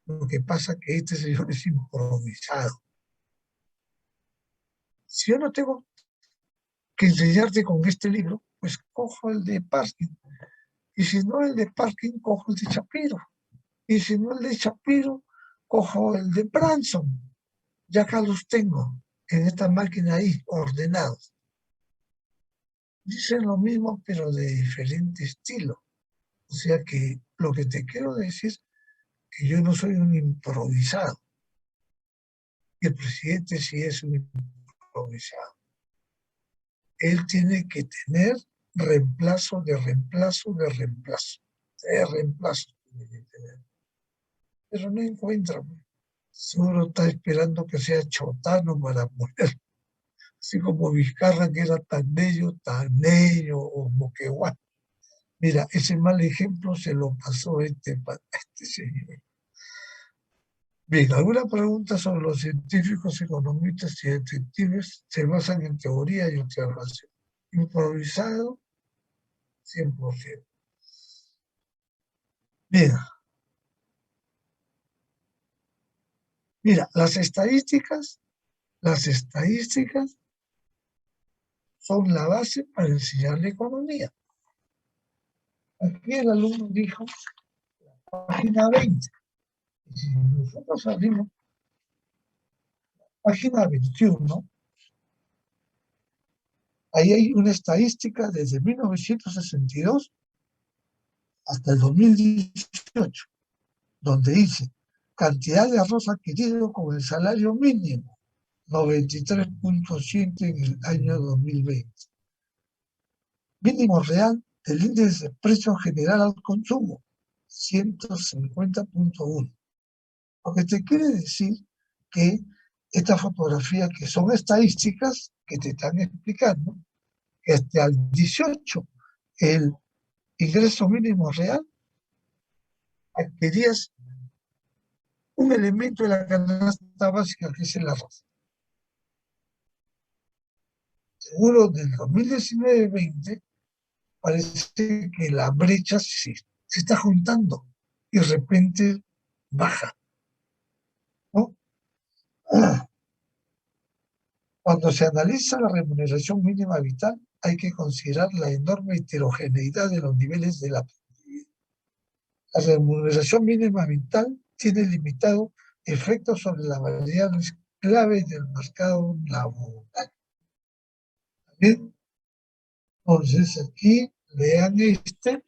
Lo que pasa es que este señor es improvisado. Si yo no tengo que enseñarte con este libro, pues cojo el de Parking. Y si no el de Parking, cojo el de Shapiro. Y si no el de Shapiro, cojo el de Branson. Ya acá los tengo en esta máquina ahí, ordenados. Dicen lo mismo, pero de diferente estilo. O sea que lo que te quiero decir es que yo no soy un improvisado. Y el presidente sí es un improvisado. Él tiene que tener reemplazo de reemplazo de reemplazo. Reemplazo tiene que tener. Pero no encuentra. Seguro está esperando que sea Chotano para poner. Así como Vizcarra, que era tan negro o Moquegua. Mira, ese mal ejemplo se lo pasó este señor. Bien, algunas preguntas sobre los científicos, economistas y detectives se basan en teoría y observación. Improvisado, 100%. Mira, mira, las estadísticas son la base para enseñar la economía. Aquí el alumno dijo, página 20. Y si nosotros abrimos página 21, ahí hay una estadística desde 1962 hasta el 2018, donde dice cantidad de arroz adquirido con el salario mínimo, 93.7 en el año 2020. Mínimo real del índice de precio general al consumo, 150.1. Lo que te quiere decir que esta fotografía, que son estadísticas que te están explicando, que hasta el 18 el ingreso mínimo real adquirías un elemento de la canasta básica que es el arroz. Seguro del 2019-20 parece que la brecha se está juntando y de repente baja, ¿no? Cuando se analiza la remuneración mínima vital, hay que considerar la enorme heterogeneidad de los niveles de la productividad. La remuneración mínima vital tiene limitado efecto sobre las variables clave del mercado laboral. ¿Bien? Entonces aquí vean el que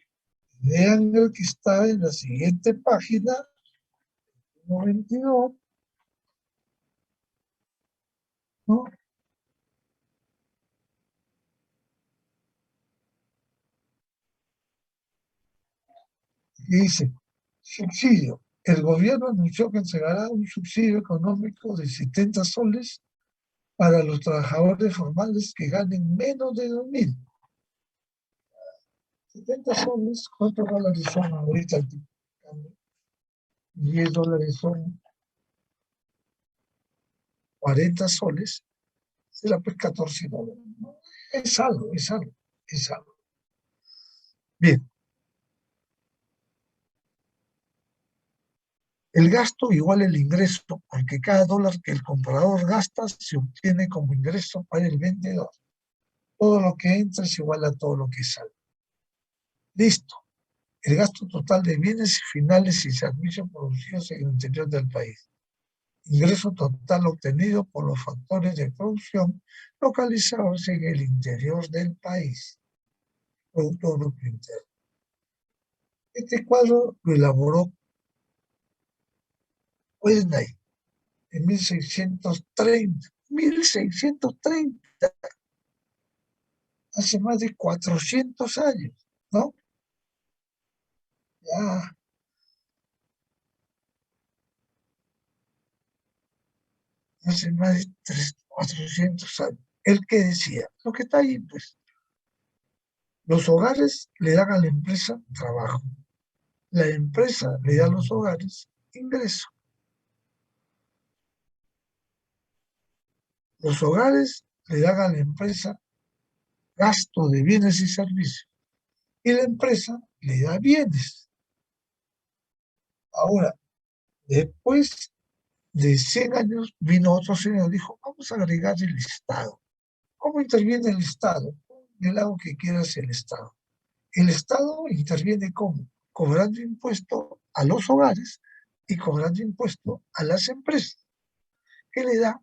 está en la siguiente página, 22, ¿no? Y dice, subsidio. El gobierno anunció que entregará un subsidio económico de 70 soles para los trabajadores formales que ganen menos de 2.000. 70 soles, ¿cuántos dólares son ahorita? $10 son 40 soles, será pues $14, ¿no? Es algo. Bien, el gasto igual el ingreso, porque cada dólar que el comprador gasta se obtiene como ingreso para el vendedor. Todo lo que entra es igual a todo lo que sale. Listo. El gasto total de bienes finales y servicios producidos en el interior del país. Ingreso total obtenido por los factores de producción localizados en el interior del país. Producto Bruto Interno. Este cuadro lo elaboró Wednesday en 1630. 1630, hace más de 400 años, ¿no? Ya, hace más de 400 años. ¿El que decía? Lo que está ahí, pues. Los hogares le dan a la empresa trabajo. La empresa le da a los hogares ingreso. Los hogares le dan a la empresa gasto de bienes y servicios. Y la empresa le da bienes. Ahora, después de 100 años, vino otro señor y dijo, vamos a agregar el Estado. ¿Cómo interviene el Estado? Del lado que quieras el Estado. El Estado interviene ¿cómo? Cobrando impuesto a los hogares y cobrando impuesto a las empresas. ¿Qué le da?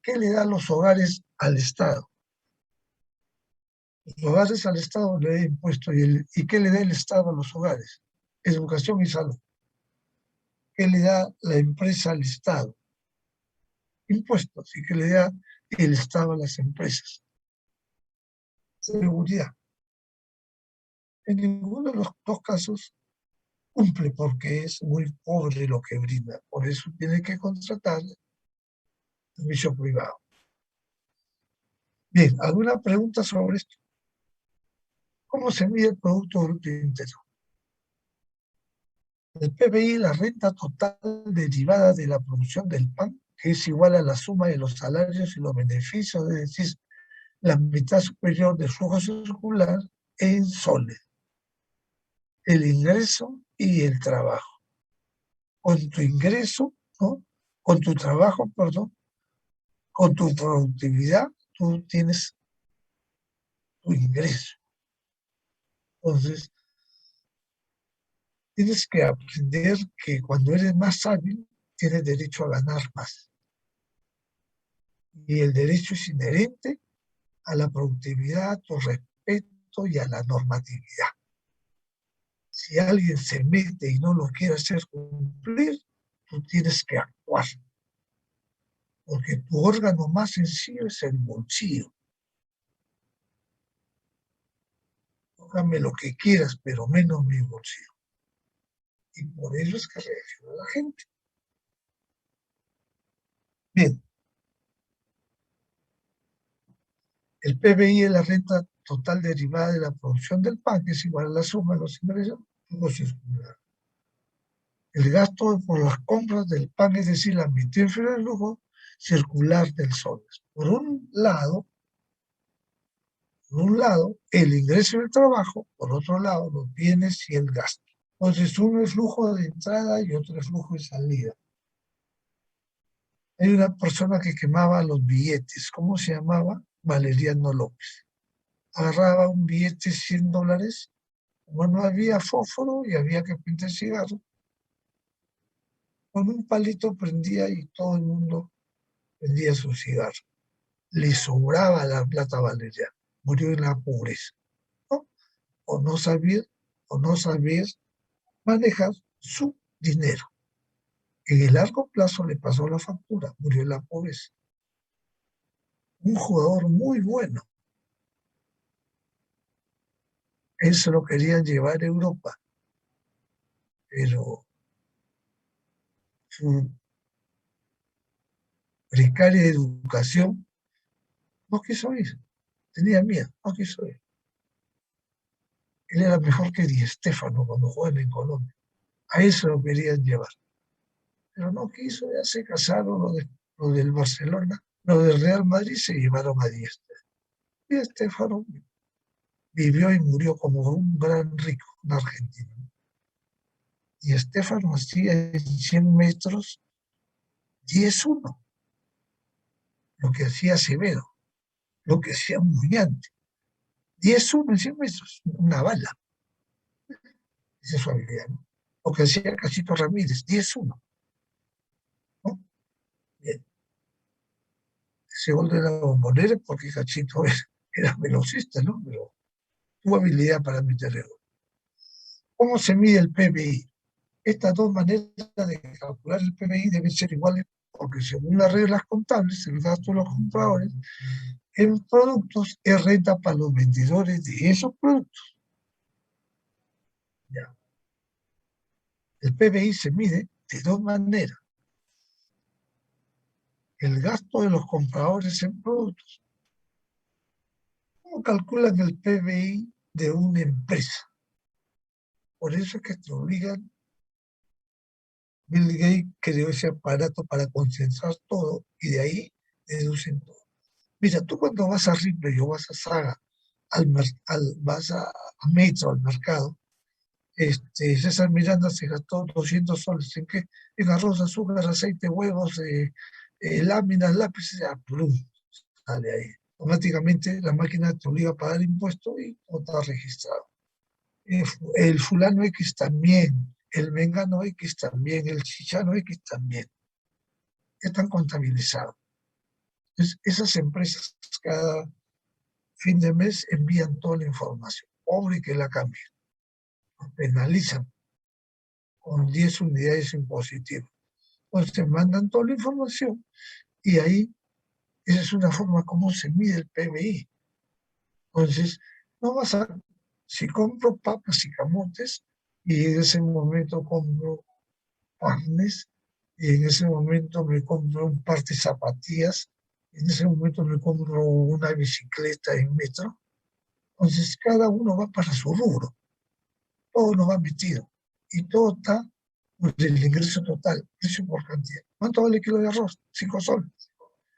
¿Qué le da a los hogares al Estado? Los hogares al Estado le da impuesto. ¿Y qué le da el Estado a los hogares? Educación y salud. ¿Qué le da la empresa al Estado? Impuestos. ¿Y qué le da el Estado a las empresas? Seguridad. En ninguno de los dos casos cumple porque es muy pobre lo que brinda. Por eso tiene que contratar servicio privado. Bien, ¿alguna pregunta sobre esto? ¿Cómo se mide el Producto Bruto Interno? El PBI, la renta total derivada de la producción del pan, que es igual a la suma de los salarios y los beneficios, es decir, la mitad superior del flujo circular en soles, el ingreso y el trabajo. Con tu ingreso, ¿no? Con tu trabajo, perdón, con tu productividad, tú tienes tu ingreso. Entonces, tienes que aprender que cuando eres más hábil, tienes derecho a ganar más. Y el derecho es inherente a la productividad, a tu respeto y a la normatividad. Si alguien se mete y no lo quiere hacer cumplir, tú tienes que actuar. Porque tu órgano más sencillo es el bolsillo. Tócame lo que quieras, pero menos mi bolsillo. Y por eso es que reacciona la gente. Bien, el PBI es la renta total derivada de la producción del pan, que es igual a la suma de los ingresos, flujo circular. El gasto por las compras del pan, es decir, la mitad inferior del flujo circular del sol. Por un lado, el ingreso del trabajo, por otro lado, los bienes y el gasto. Entonces, uno es flujo de entrada y otro es flujo de salida. Hay una persona que quemaba los billetes. ¿Cómo se llamaba? Valeriano López. Agarraba un billete de $100. Como no había fósforo y había que prender cigarro, con un palito prendía y todo el mundo prendía su cigarro. Le sobraba la plata a Valeriano. Murió en la pobreza, ¿no? O no sabía, o no sabía manejar su dinero. En el largo plazo le pasó la factura, murió en la pobreza. Un jugador muy bueno. Él se lo querían llevar a Europa, pero su precaria educación no quiso ir. Tenía miedo, no quiso ir. Él era mejor que Di Stéfano cuando jugaba en Colombia. A él se lo querían llevar. Pero no quiso, ya se casaron lo del Barcelona, lo del Real Madrid, se llevaron a Di Stéfano. Di Stéfano vivió y murió como un gran rico, un argentino. Y Estefano hacía en 100 metros 10-1, lo que hacía Acevedo, lo que hacía Muñante. 10-1 en 100 metros, una bala. Esa es su habilidad, ¿no? Lo que hacía Cachito Ramírez, 10-1, ¿no? Bien. Ese gol de la Bombonera porque Cachito era velocista, ¿no? Pero tuvo habilidad para meter el gol. ¿Cómo se mide el PBI? Estas dos maneras de calcular el PBI deben ser iguales porque según las reglas contables, el gasto de los compradores en productos es renta para los vendedores de esos productos. Ya. El PBI se mide de dos maneras. El gasto de los compradores en productos. ¿Cómo calculan el PBI de una empresa? Por eso es que te obligan. Bill Gates creó ese aparato para concentrar todo y de ahí deducen todo. Mira, tú cuando vas a Ripley o vas a Saga, vas a Metro, al mercado, César Miranda se gastó 200 soles. ¿En qué? En arroz, azúcar, aceite, huevos, láminas, lápices, plum, sale ahí. Automáticamente la máquina te obliga a pagar impuestos y no está registrado. El fulano X también, el mengano X también, el chichano X también. Están contabilizados. Entonces, esas empresas cada fin de mes envían toda la información. Pobre que la cambie. Los penalizan con 10 unidades impositivas. Entonces mandan toda la información y ahí esa es una forma como se mide el PBI. Entonces, no vas a, si compro papas y camotes y en ese momento compro carnes y en ese momento me compro un par de zapatillas, en ese momento me compro una bicicleta en metro, entonces cada uno va para su rubro, todo no va metido y todo está del ingreso total, precio por cantidad. ¿Cuánto vale el kilo de arroz? 5 soles.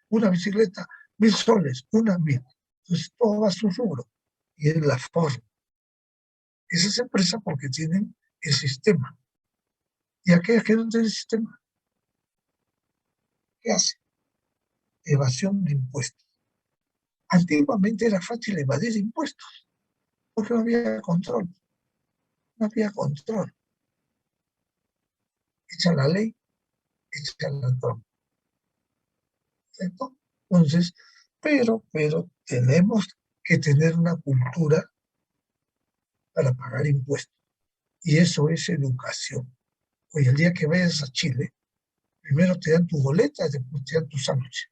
Una bicicleta, 1.000 soles, una 1.000. Entonces todo va a su rubro y es la forma. Esas empresas porque tienen el sistema. Y aquellas que no tienen el sistema, ¿qué hacen? Evasión de impuestos. Antiguamente era fácil evadir impuestos porque no había control. No había control. Echa la ley, echa la trampa. ¿Cierto? Entonces, pero tenemos que tener una cultura para pagar impuestos. Y eso es educación. Hoy el día que vayas a Chile, primero te dan tu boleta y después te dan tu sándwich.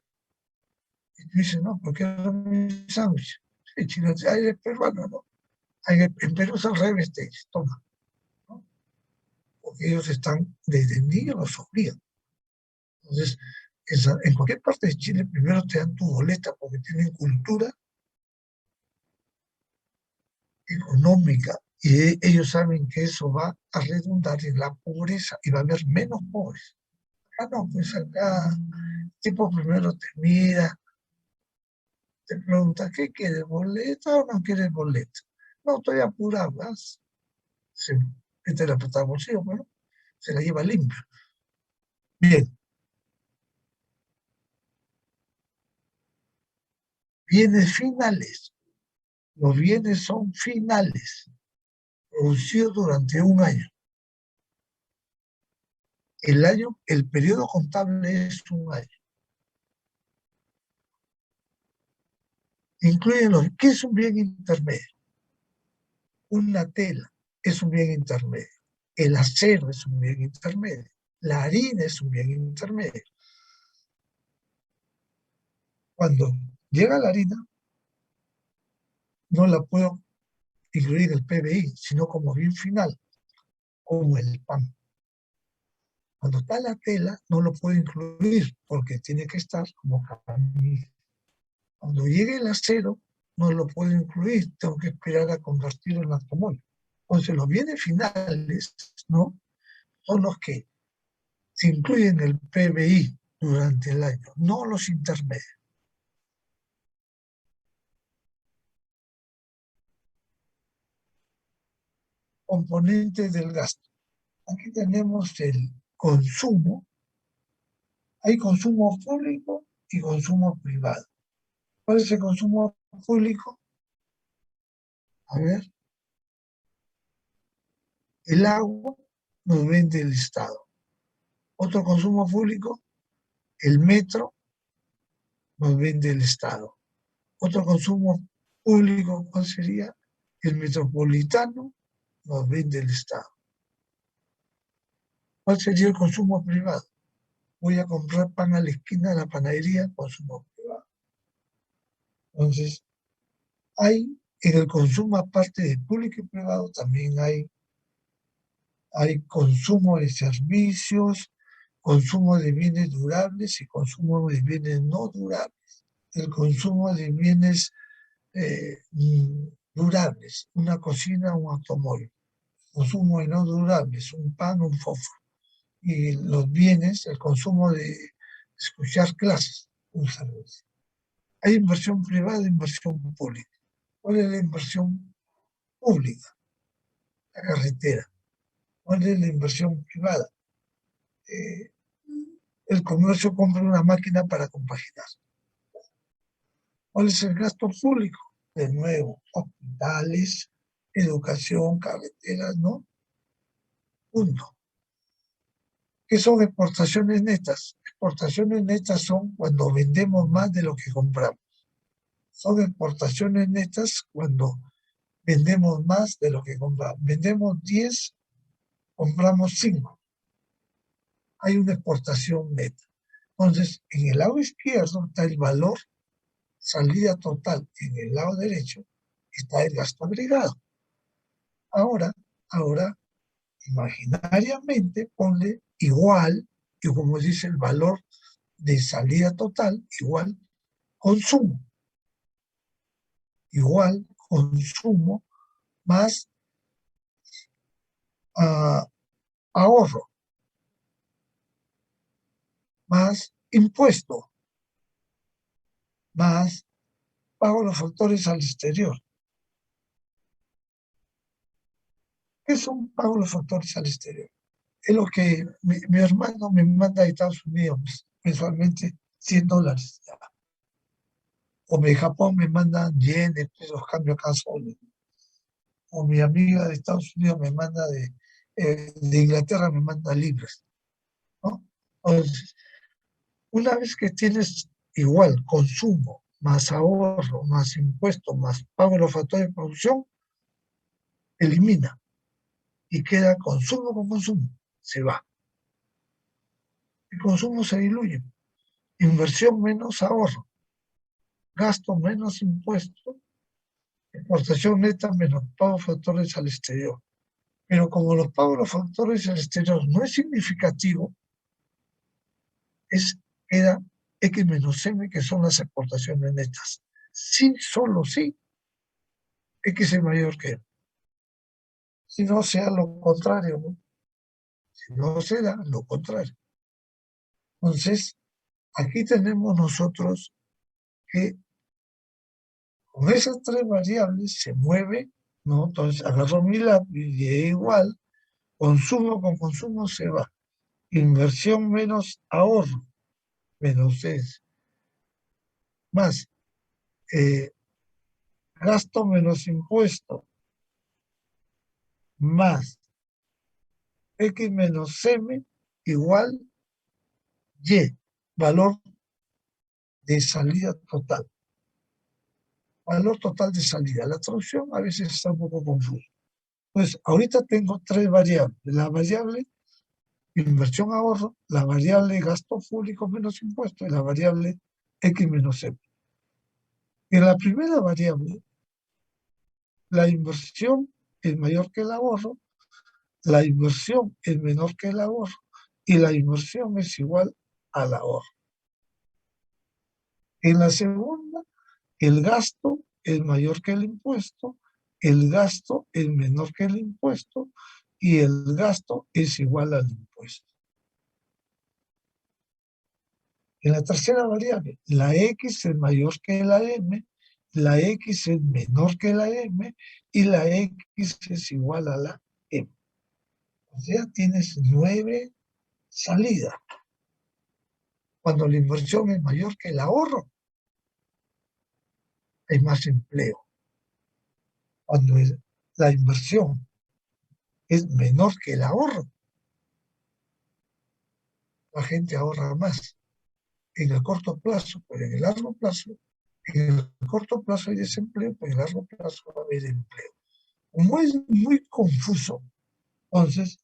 Y tú dices, no, ¿por qué no mi sándwich? En Chile, ay, es peruano, ¿no? En Perú es al revés, te dice, toma. ¿No? Porque ellos están, desde niños los obligan. Entonces, en cualquier parte de Chile, primero te dan tu boleta porque tienen cultura económica y ellos saben que eso va a redundar en la pobreza y va a haber menos pobres. Ah, no, pues acá, el tipo primero te mira, te pregunta, ¿qué quieres, boleta o no quieres boleta? No, estoy apurado, ¿vas? Se mete la patada al bolsillo, bueno, se la lleva limpio. Bien, bienes finales. Los bienes son finales, producidos durante un año. El periodo contable es un año. Incluyen ¿qué es un bien intermedio? Una tela es un bien intermedio. El acero es un bien intermedio. La harina es un bien intermedio. Cuando llega la harina, no la puedo incluir en el PBI, sino como bien final, como el pan. Cuando está la tela, no lo puedo incluir porque tiene que estar como camisa. Cuando llegue el acero, no lo puedo incluir, tengo que esperar a convertirlo en automóvil. Entonces, los bienes finales, ¿no? Son los que se incluyen en el PBI durante el año, no los intermedios. componentes del gasto. Aquí tenemos el consumo. Hay consumo público y consumo privado. ¿Cuál es el consumo público? A ver, el agua nos vende el Estado. Otro consumo público, el metro nos vende el Estado. Otro consumo público, ¿cuál sería? El metropolitano nos vende el Estado. ¿Cuál sería el consumo privado? Voy a comprar pan a la esquina de la panadería, consumo privado. Entonces, hay en el consumo, aparte de público y privado, también hay consumo de servicios, consumo de bienes durables y consumo de bienes no durables. El consumo de bienes durables, una cocina, un automóvil. Consumo de no durables, un pan, un fósforo. Y los bienes, el consumo de escuchar clases, un servicio. Hay inversión privada e inversión pública. ¿Cuál es la inversión pública? La carretera. ¿Cuál es la inversión privada? Eh, el comercio compra una máquina para compaginar. ¿Cuál es el gasto público? De nuevo, hospitales, educación, carreteras, ¿no? Punto. ¿Qué son exportaciones netas? Exportaciones netas son cuando vendemos más de lo que compramos. Son exportaciones netas cuando vendemos más de lo que compramos. Vendemos 10, compramos 5. Hay una exportación neta. Entonces, en el lado izquierdo está el valor salida total. En el lado derecho está el gasto agregado. Ahora, imaginariamente ponle igual, y como dice el valor de salida total, igual consumo. Igual consumo más ahorro, más impuesto, más pago los factores al exterior. ¿Qué son pago los factores al exterior? Es lo que mi hermano me manda de Estados Unidos mensualmente $100. O de Japón me mandan yenes, pues los cambio acá solo. O mi amiga de Estados Unidos me manda de Inglaterra me manda libras, ¿no? Entonces, una vez que tienes igual consumo, más ahorro, más impuesto, más pago de los factores de producción, elimina y queda consumo con consumo, se va. El consumo se diluye. Inversión menos ahorro, gasto menos impuesto, exportación neta menos pago de factores al exterior. Pero como los pagos de los factores al exterior no es significativo, queda X menos M, que son las exportaciones netas. Sí, solo sí, X es mayor que M. Si no sea lo contrario, ¿no? Si no será lo contrario. Entonces, aquí tenemos nosotros que con esas tres variables se mueve, ¿no? Entonces, agarro mi lápiz y es igual, consumo con consumo se va. Inversión menos ahorro, menos es. Más, gasto menos impuesto, más X menos M igual Y, valor de salida total. Valor total de salida. La traducción a veces está un poco confusa. Pues ahorita tengo tres variables. La variable inversión ahorro, la variable gasto público menos impuestos y la variable X menos M. En la primera variable, la inversión es mayor que el ahorro, la inversión es menor que el ahorro y la inversión es igual al ahorro. En la segunda, el gasto es mayor que el impuesto, el gasto es menor que el impuesto y el gasto es igual al impuesto. En la tercera variable, la X es mayor que la M, la X es menor que la M y la X es igual a la O sea, tienes 9 salidas. Cuando la inversión es mayor que el ahorro, hay más empleo. Cuando la inversión es menor que el ahorro, la gente ahorra más en el corto plazo, pero en el largo plazo, en el corto plazo hay desempleo, pero en el largo plazo va a haber empleo. Como es muy confuso, entonces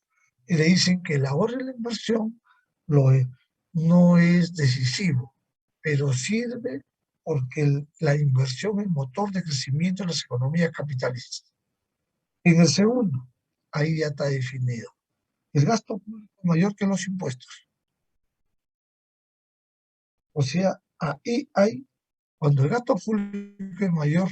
le dicen que el ahorro y la inversión no es decisivo, pero sirve porque la inversión es motor de crecimiento de las economías capitalistas. En el segundo, ahí ya está definido. El gasto público es mayor que los impuestos. O sea, ahí hay, cuando el gasto público es mayor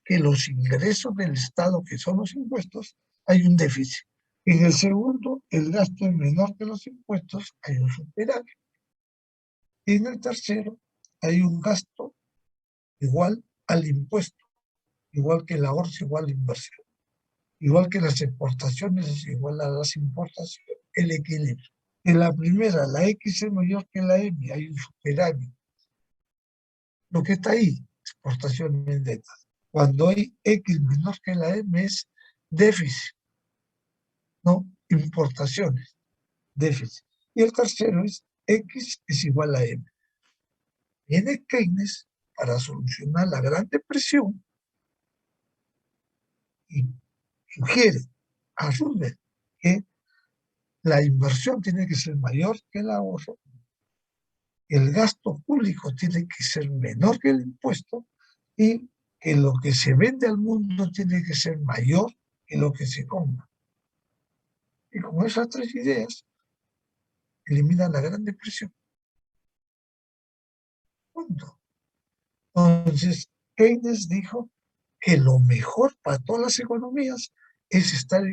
que los ingresos del Estado, que son los impuestos, hay un déficit. En el segundo, el gasto es menor que los impuestos, hay un superávit. Y en el tercero, hay un gasto igual al impuesto, igual que el ahorro es igual a la inversión, igual que las exportaciones es igual a las importaciones, el equilibrio. En la primera, la X es mayor que la M, hay un superávit. Lo que está ahí, exportaciones netas. Cuando hay X menor que la M es déficit, no importaciones, déficit. Y el tercero es X es igual a M. Viene Keynes para solucionar la Gran Depresión y sugiere a Roosevelt que la inversión tiene que ser mayor que el ahorro, el gasto público tiene que ser menor que el impuesto y que lo que se vende al mundo tiene que ser mayor que lo que se compra. Y con esas tres ideas eliminan la Gran Depresión. Punto. Entonces, Keynes dijo que lo mejor para todas las economías es estar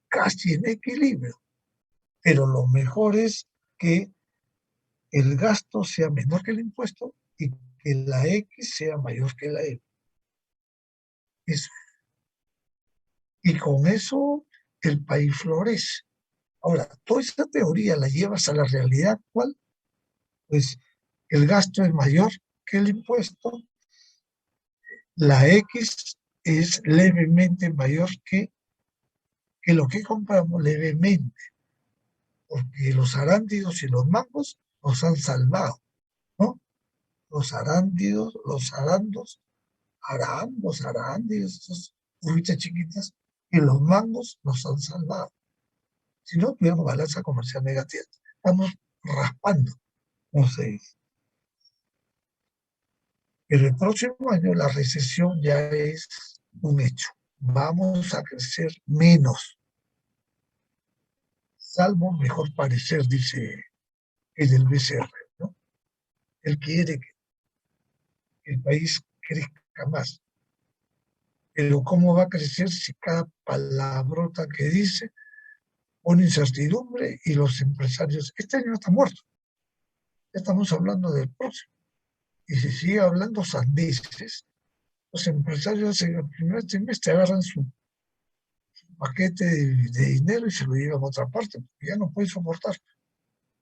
casi en equilibrio, pero lo mejor es que el gasto sea menor que el impuesto y que la X sea mayor que la Y. Eso. Y con eso el país florece. Ahora, toda esa teoría la llevas a la realidad actual, pues el gasto es mayor que el impuesto, la X es levemente mayor que lo que compramos, levemente, porque los arándidos y los mangos nos han salvado, ¿no? Los arándidos, los arandos, arándidos, esas uvitas chiquitas, y los mangos nos han salvado. Si no, tuviéramos balanza comercial negativa. Estamos raspando, como se dice. Pero el próximo año la recesión ya es un hecho. Vamos a crecer menos, salvo mejor parecer, dice el del BCR, ¿no? Él quiere que el país crezca más. Pero ¿cómo va a crecer si cada palabrota que dice pone incertidumbre y los empresarios? Este año está muerto. Ya estamos hablando del próximo. Y si sigue hablando sandeces, los empresarios en el primer trimestre agarran su paquete de dinero y se lo llevan a otra parte, porque ya no puede soportar.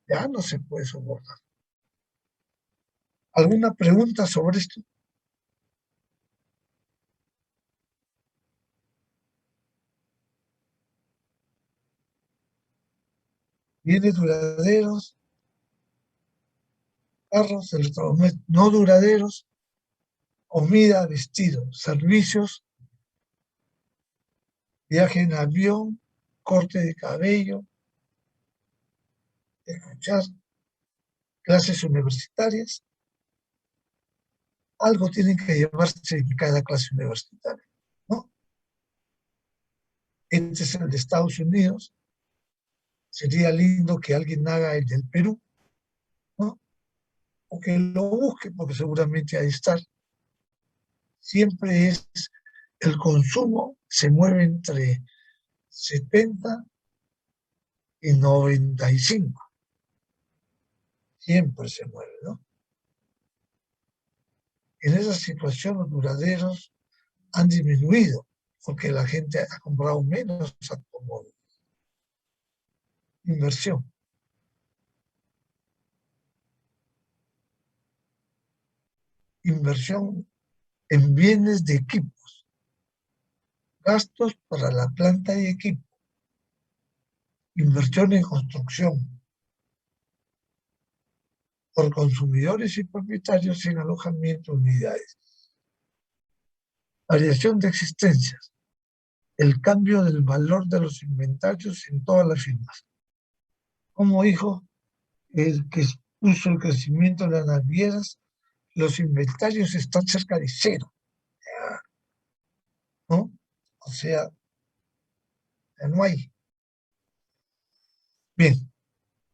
Ya no se puede soportar. ¿Alguna pregunta sobre esto? Bienes duraderos, carros, electrodomésticos no duraderos, comida, vestido, servicios, viaje en avión, corte de cabello, escuchar clases universitarias. Algo tienen que llevarse en cada clase universitaria, ¿no? Este es el de Estados Unidos. Sería lindo que alguien haga el del Perú, ¿no? O que lo busque, porque seguramente ahí está. Siempre es el consumo, se mueve entre 70 y 95. Siempre se mueve, ¿no? En esa situación los duraderos han disminuido porque la gente ha comprado menos automóviles. Inversión. Inversión en bienes de equipos. Gastos para la planta y equipo. Inversión en construcción. Por consumidores y propietarios en alojamiento de unidades. Variación de existencias. El cambio del valor de los inventarios en todas las firmas. Como dijo el que puso el crecimiento de las navieras, los inventarios están cerca de cero, ¿no? O sea, ya no hay. Bien,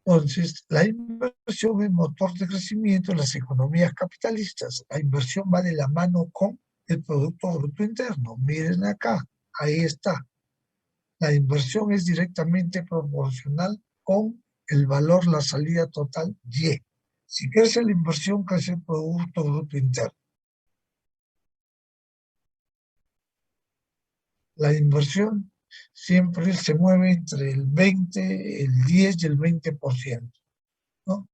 entonces la inversión es motor de crecimiento en las economías capitalistas. La inversión va de la mano con el Producto Bruto Interno. Miren acá, ahí está. La inversión es directamente proporcional con el valor, la salida total, Y. Si crece la inversión, crece el Producto Bruto Interno. La inversión siempre se mueve entre el 20, el 10 y el 20%, ¿no?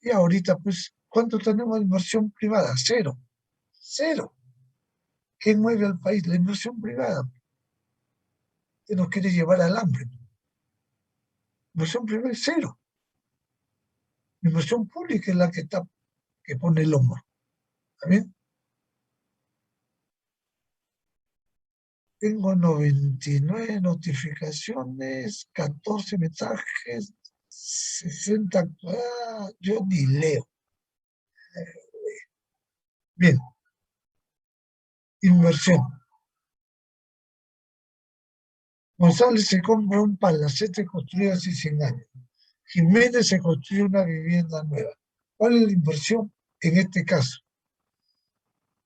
Y ahorita, pues, ¿cuánto tenemos de inversión privada? Cero. Cero. ¿Qué mueve al país? La inversión privada, que nos quiere llevar al hambre. La inversión privada es cero. La inversión pública es la que pone el hombro. ¿Está bien? Tengo 99 notificaciones, 14 mensajes, 60. Yo ni leo. Bien, inversión. González se compra un palacete construido hace 100 años. Jiménez se construye una vivienda nueva. ¿Cuál es la inversión en este caso?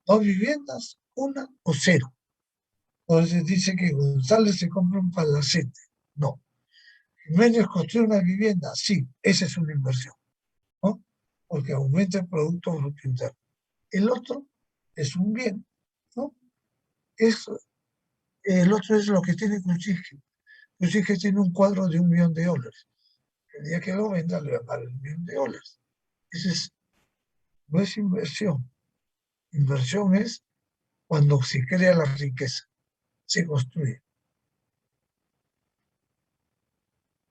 ¿Dos viviendas, una o cero? Entonces dice que González se compra un palacete. No. Jiménez construye una vivienda. Sí, esa es una inversión, ¿no? Porque aumenta el Producto Bruto Interno. El otro es un bien, ¿no? El otro es lo que tiene Kuczynski. Kuczynski tiene un cuadro de $1.000.000. El día que lo venda le va a dar $1.000.000. No es inversión. Inversión es cuando se crea la riqueza, se construye.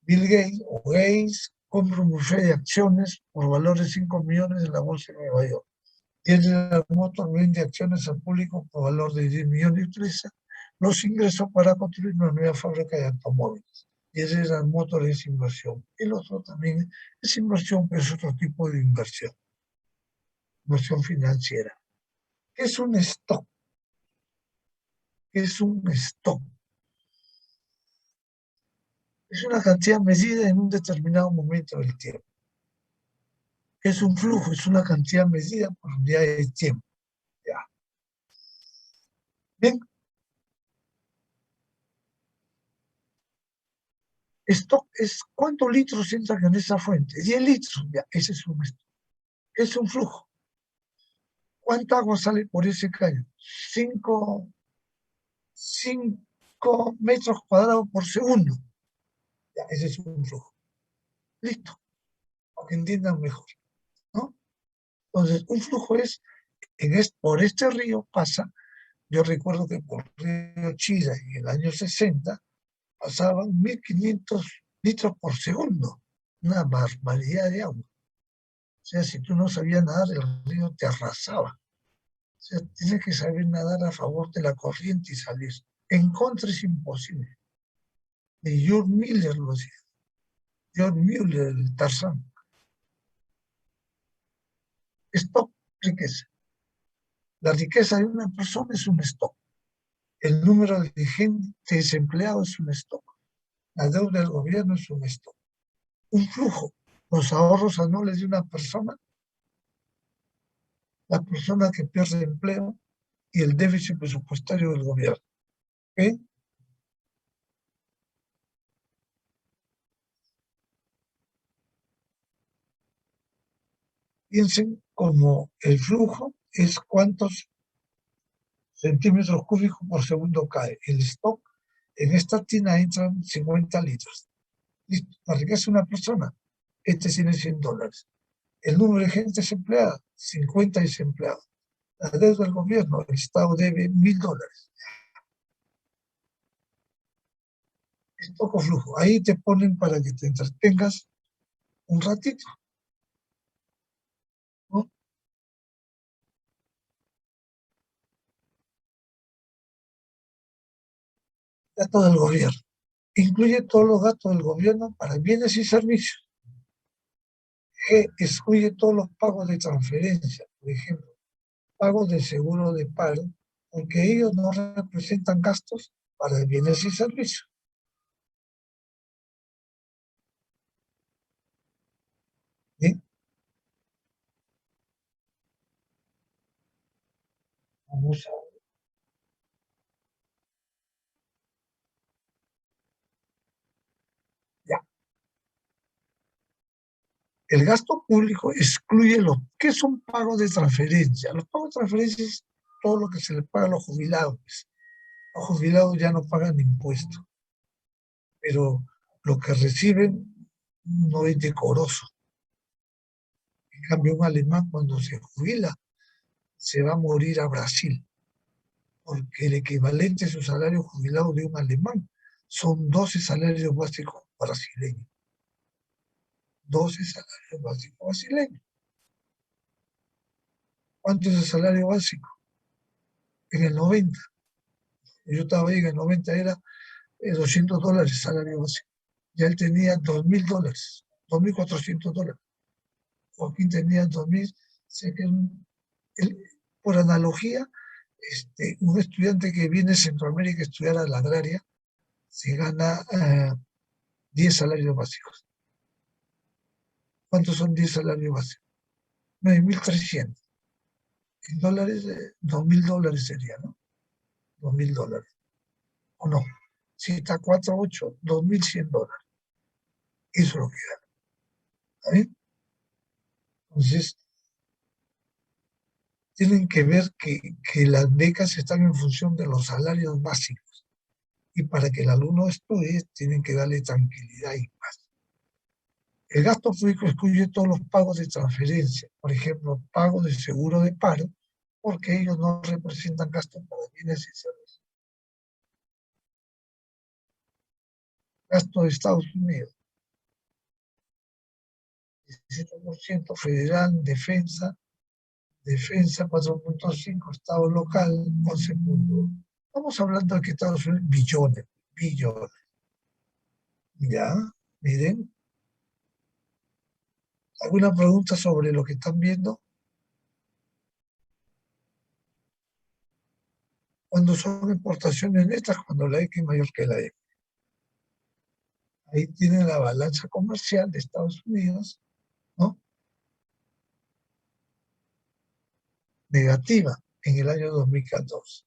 Bill Gates o Gates compra un buffet de acciones por valor de 5 millones en la bolsa de Nueva York. General Motors vende acciones al público por valor de 10 millones y utiliza los ingresos para construir una nueva fábrica de automóviles. Y General Motors es inversión. El otro también es inversión, pero es otro tipo de inversión. Inversión financiera. ¿Qué es un stock? ¿Qué es un stock? Es una cantidad medida en un determinado momento del tiempo. ¿Qué es un flujo? Es una cantidad medida por unidad de tiempo. Ya. Bien. Stock es cuántos litros entran en esa fuente. 10 litros. Ya, ese es un stock. Es un flujo. ¿Cuánta agua sale por ese caño? 5 metros cuadrados por segundo. Ya, ese es un flujo. Listo. Para que entiendan mejor, ¿no? Entonces, un flujo es, por este río pasa, yo recuerdo que por Río Chira en el año 60 pasaban 1.500 litros por segundo. Una barbaridad de agua. O sea, si tú no sabías nadar, el río te arrasaba. O sea, tienes que saber nadar a favor de la corriente y salir. En contra es imposible. De John Miller lo decía. John Mueller, el Tarzán. Stock, riqueza. La riqueza de una persona es un stock. El número de gente desempleada es un stock. La deuda del gobierno es un stock. Un flujo. Los ahorros anuales de una persona, la persona que pierde empleo y el déficit presupuestario del gobierno. ¿Ok? Piensen como el flujo es cuántos centímetros cúbicos por segundo cae. El stock, en esta tina entran 50 litros. Listo, la riqueza de una persona, este tiene $100. El número de gente desempleada, 50 desempleados. La deuda del gobierno, el Estado debe $1.000. Es poco flujo. Ahí te ponen para que te entretengas un ratito, ¿no? Gasto del gobierno. Incluye todos los gastos del gobierno para bienes y servicios. G excluye todos los pagos de transferencia, por ejemplo, pagos de seguro de paro, porque ellos no representan gastos para bienes y servicios. ¿Sí? Vamos a ya. El gasto público excluye los ¿qué son pagos de transferencia? Los pagos de transferencia es todo lo que se le paga a los jubilados. Pues. Los jubilados ya no pagan impuestos, pero lo que reciben no es decoroso. En cambio, un alemán cuando se jubila se va a morir a Brasil, porque el equivalente a su salario jubilado de un alemán son 12 salarios básicos brasileños. 12 salarios básicos brasileños. ¿Cuánto es el salario básico? En el 90. Yo estaba ahí en el 90, era $200 salario básico. Ya él tenía $2.000, $2.400. Joaquín tenía 2.000. Sé que él, por analogía, un estudiante que viene de Centroamérica a estudiar a la agraria se gana 10 salarios básicos. ¿Cuántos son 10 salarios básicos? 9.300. En dólares, $2.000 sería, ¿no? $2.000. ¿O no? Si está 4.8, $2.100. Eso es lo que gana. ¿Está bien? Entonces, tienen que ver que las becas están en función de los salarios básicos. Y para que el alumno estudie, tienen que darle tranquilidad y paz. El gasto público excluye todos los pagos de transferencia, por ejemplo, pagos de seguro de paro, porque ellos no representan gastos para bienes y servicios. Gasto de Estados Unidos, 17% federal, defensa 4.5, Estado local 11 puntos. Estamos hablando de que Estados Unidos, billones. Ya, miren, ¿alguna pregunta sobre lo que están viendo? Cuando son exportaciones netas, cuando la X es mayor que la Y. Ahí tienen la balanza comercial de Estados Unidos, ¿no? Negativa en el año 2014.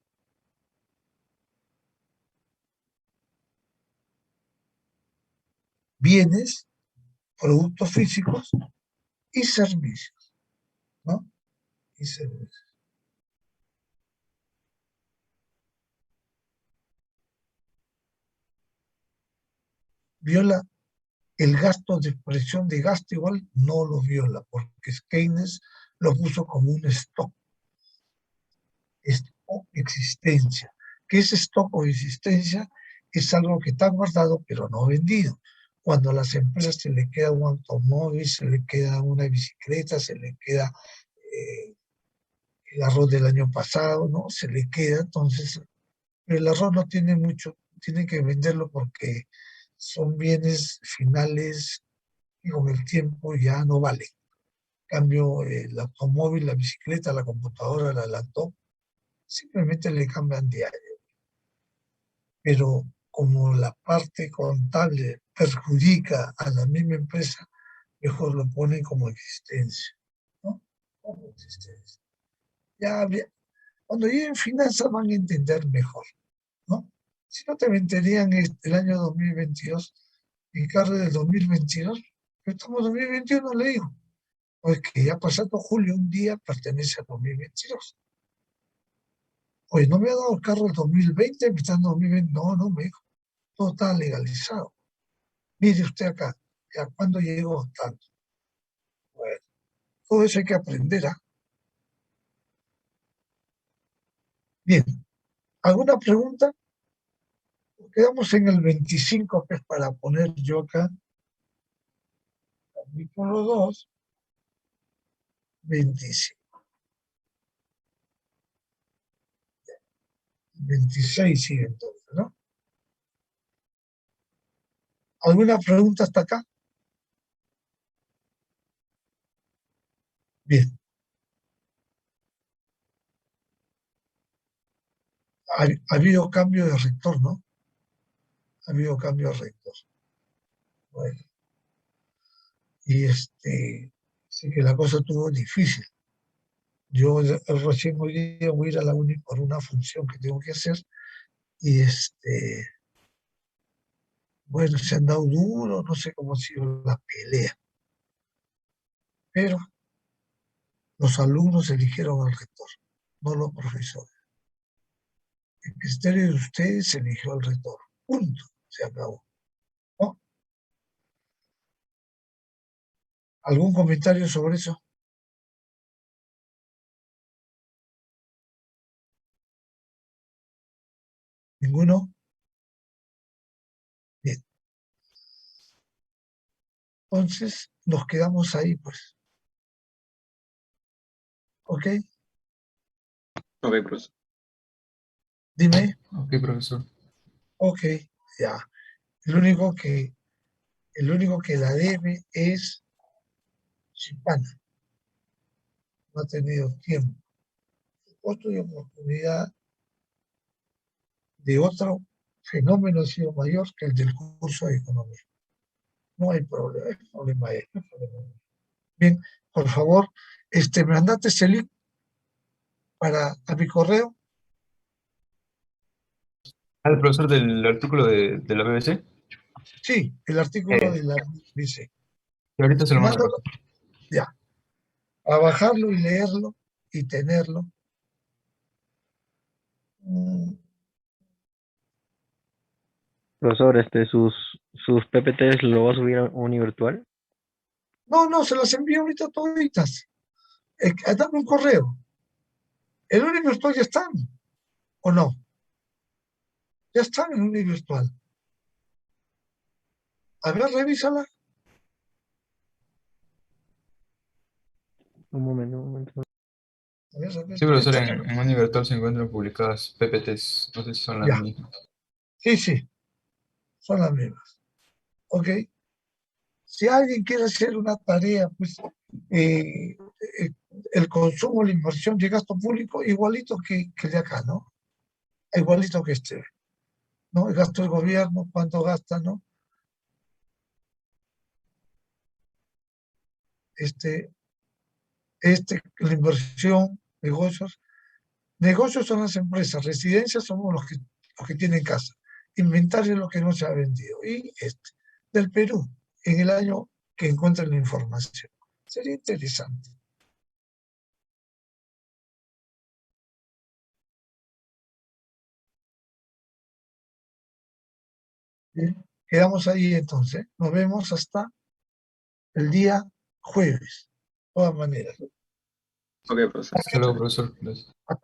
Bienes, productos físicos y servicios, ¿no? Y servicios. Viola el gasto de expresión de gasto igual, no lo viola, porque Keynes lo puso como un stock o existencia. ¿Qué es stock o existencia? Es algo que está guardado pero no vendido. Cuando a las empresas se le queda un automóvil, se le queda una bicicleta, se le queda el arroz del año pasado, ¿no? Se le queda, entonces, pero el arroz no tiene mucho, tiene que venderlo porque son bienes finales y con el tiempo ya no valen. En cambio, el automóvil, la bicicleta, la computadora, la laptop, simplemente le cambian diario. Pero como la parte contable perjudica a la misma empresa, mejor lo ponen como existencia, ¿no? Como existencia. Ya, cuando lleguen finanzas van a entender mejor, ¿no? Si no te venderían el año 2022, el carro del 2022, pero estamos en 2021, le digo, pues que ya pasado julio, un día pertenece al 2022. Pues no me ha dado el carro el 2020, empezando 2020, no, me dijo, todo está legalizado. Mire usted acá, ¿a cuándo llegó tanto? Bueno, todo eso hay que aprender, ¿ah? Bien, ¿alguna pregunta? Quedamos en el 25, pues, para poner yo acá, capítulo 2, 25. 26 sigue entonces, ¿no? ¿Alguna pregunta hasta acá? Bien. Ha habido cambio de rector, ¿no? Ha habido cambio de rector. Bueno, y sí que la cosa estuvo difícil. Yo recién hoy día voy a ir a la uni por una función que tengo que hacer y bueno, se han dado duro, no sé cómo ha sido la pelea, pero los alumnos eligieron al rector, no los profesores. El criterio de ustedes se eligió al rector. Punto. Se acabó. ¿No? ¿Algún comentario sobre eso? ¿Ninguno? Bien. Entonces nos quedamos ahí, pues. ¿Ok? Ok, profesor. Dime. Ok, profesor. Ok, ya. El único que, el único que la debe es Chipana. No ha tenido tiempo. Costo y oportunidad de otro fenómeno ha sido mayor que el del curso de economía. No hay problema, el problema es. No hay problema. Bien, por favor, me mandaste ese link a mi correo. El profesor del artículo de la BBC. Sí, el artículo de la dice. Y ahorita se lo mando, Mándalo, profesor. ya, a bajarlo y leerlo y tenerlo. Mm, Profesor, sus PPTs lo va a subir a Uni Virtual. No, no, se las envío ahorita toditas. Dame un correo. El univirtual ya están, ¿o no? Ya están en univirtual. A ver, revísala. Un momento, un momento. A ver, Sí, profesor, está. en Univirtual se encuentran publicadas PPTs. No sé si son las Ya, mismas. sí, sí, son las mismas. ¿Ok? Si alguien quiere hacer una tarea, pues eh, eh, el consumo, la inversión de gasto público, igualito que de acá, ¿no? Igualito que ¿no? El gasto del gobierno, cuánto gasta, ¿no? Este, la inversión, negocios. Negocios son las empresas, residencias somos los que tienen casa. Inventario es lo que no se ha vendido. Y del Perú, en el año que encuentren la información. Sería interesante. Bien, quedamos ahí entonces. Nos vemos hasta el día jueves. De todas maneras. Ok, profesor. Hasta luego, profesor. Gracias. Hasta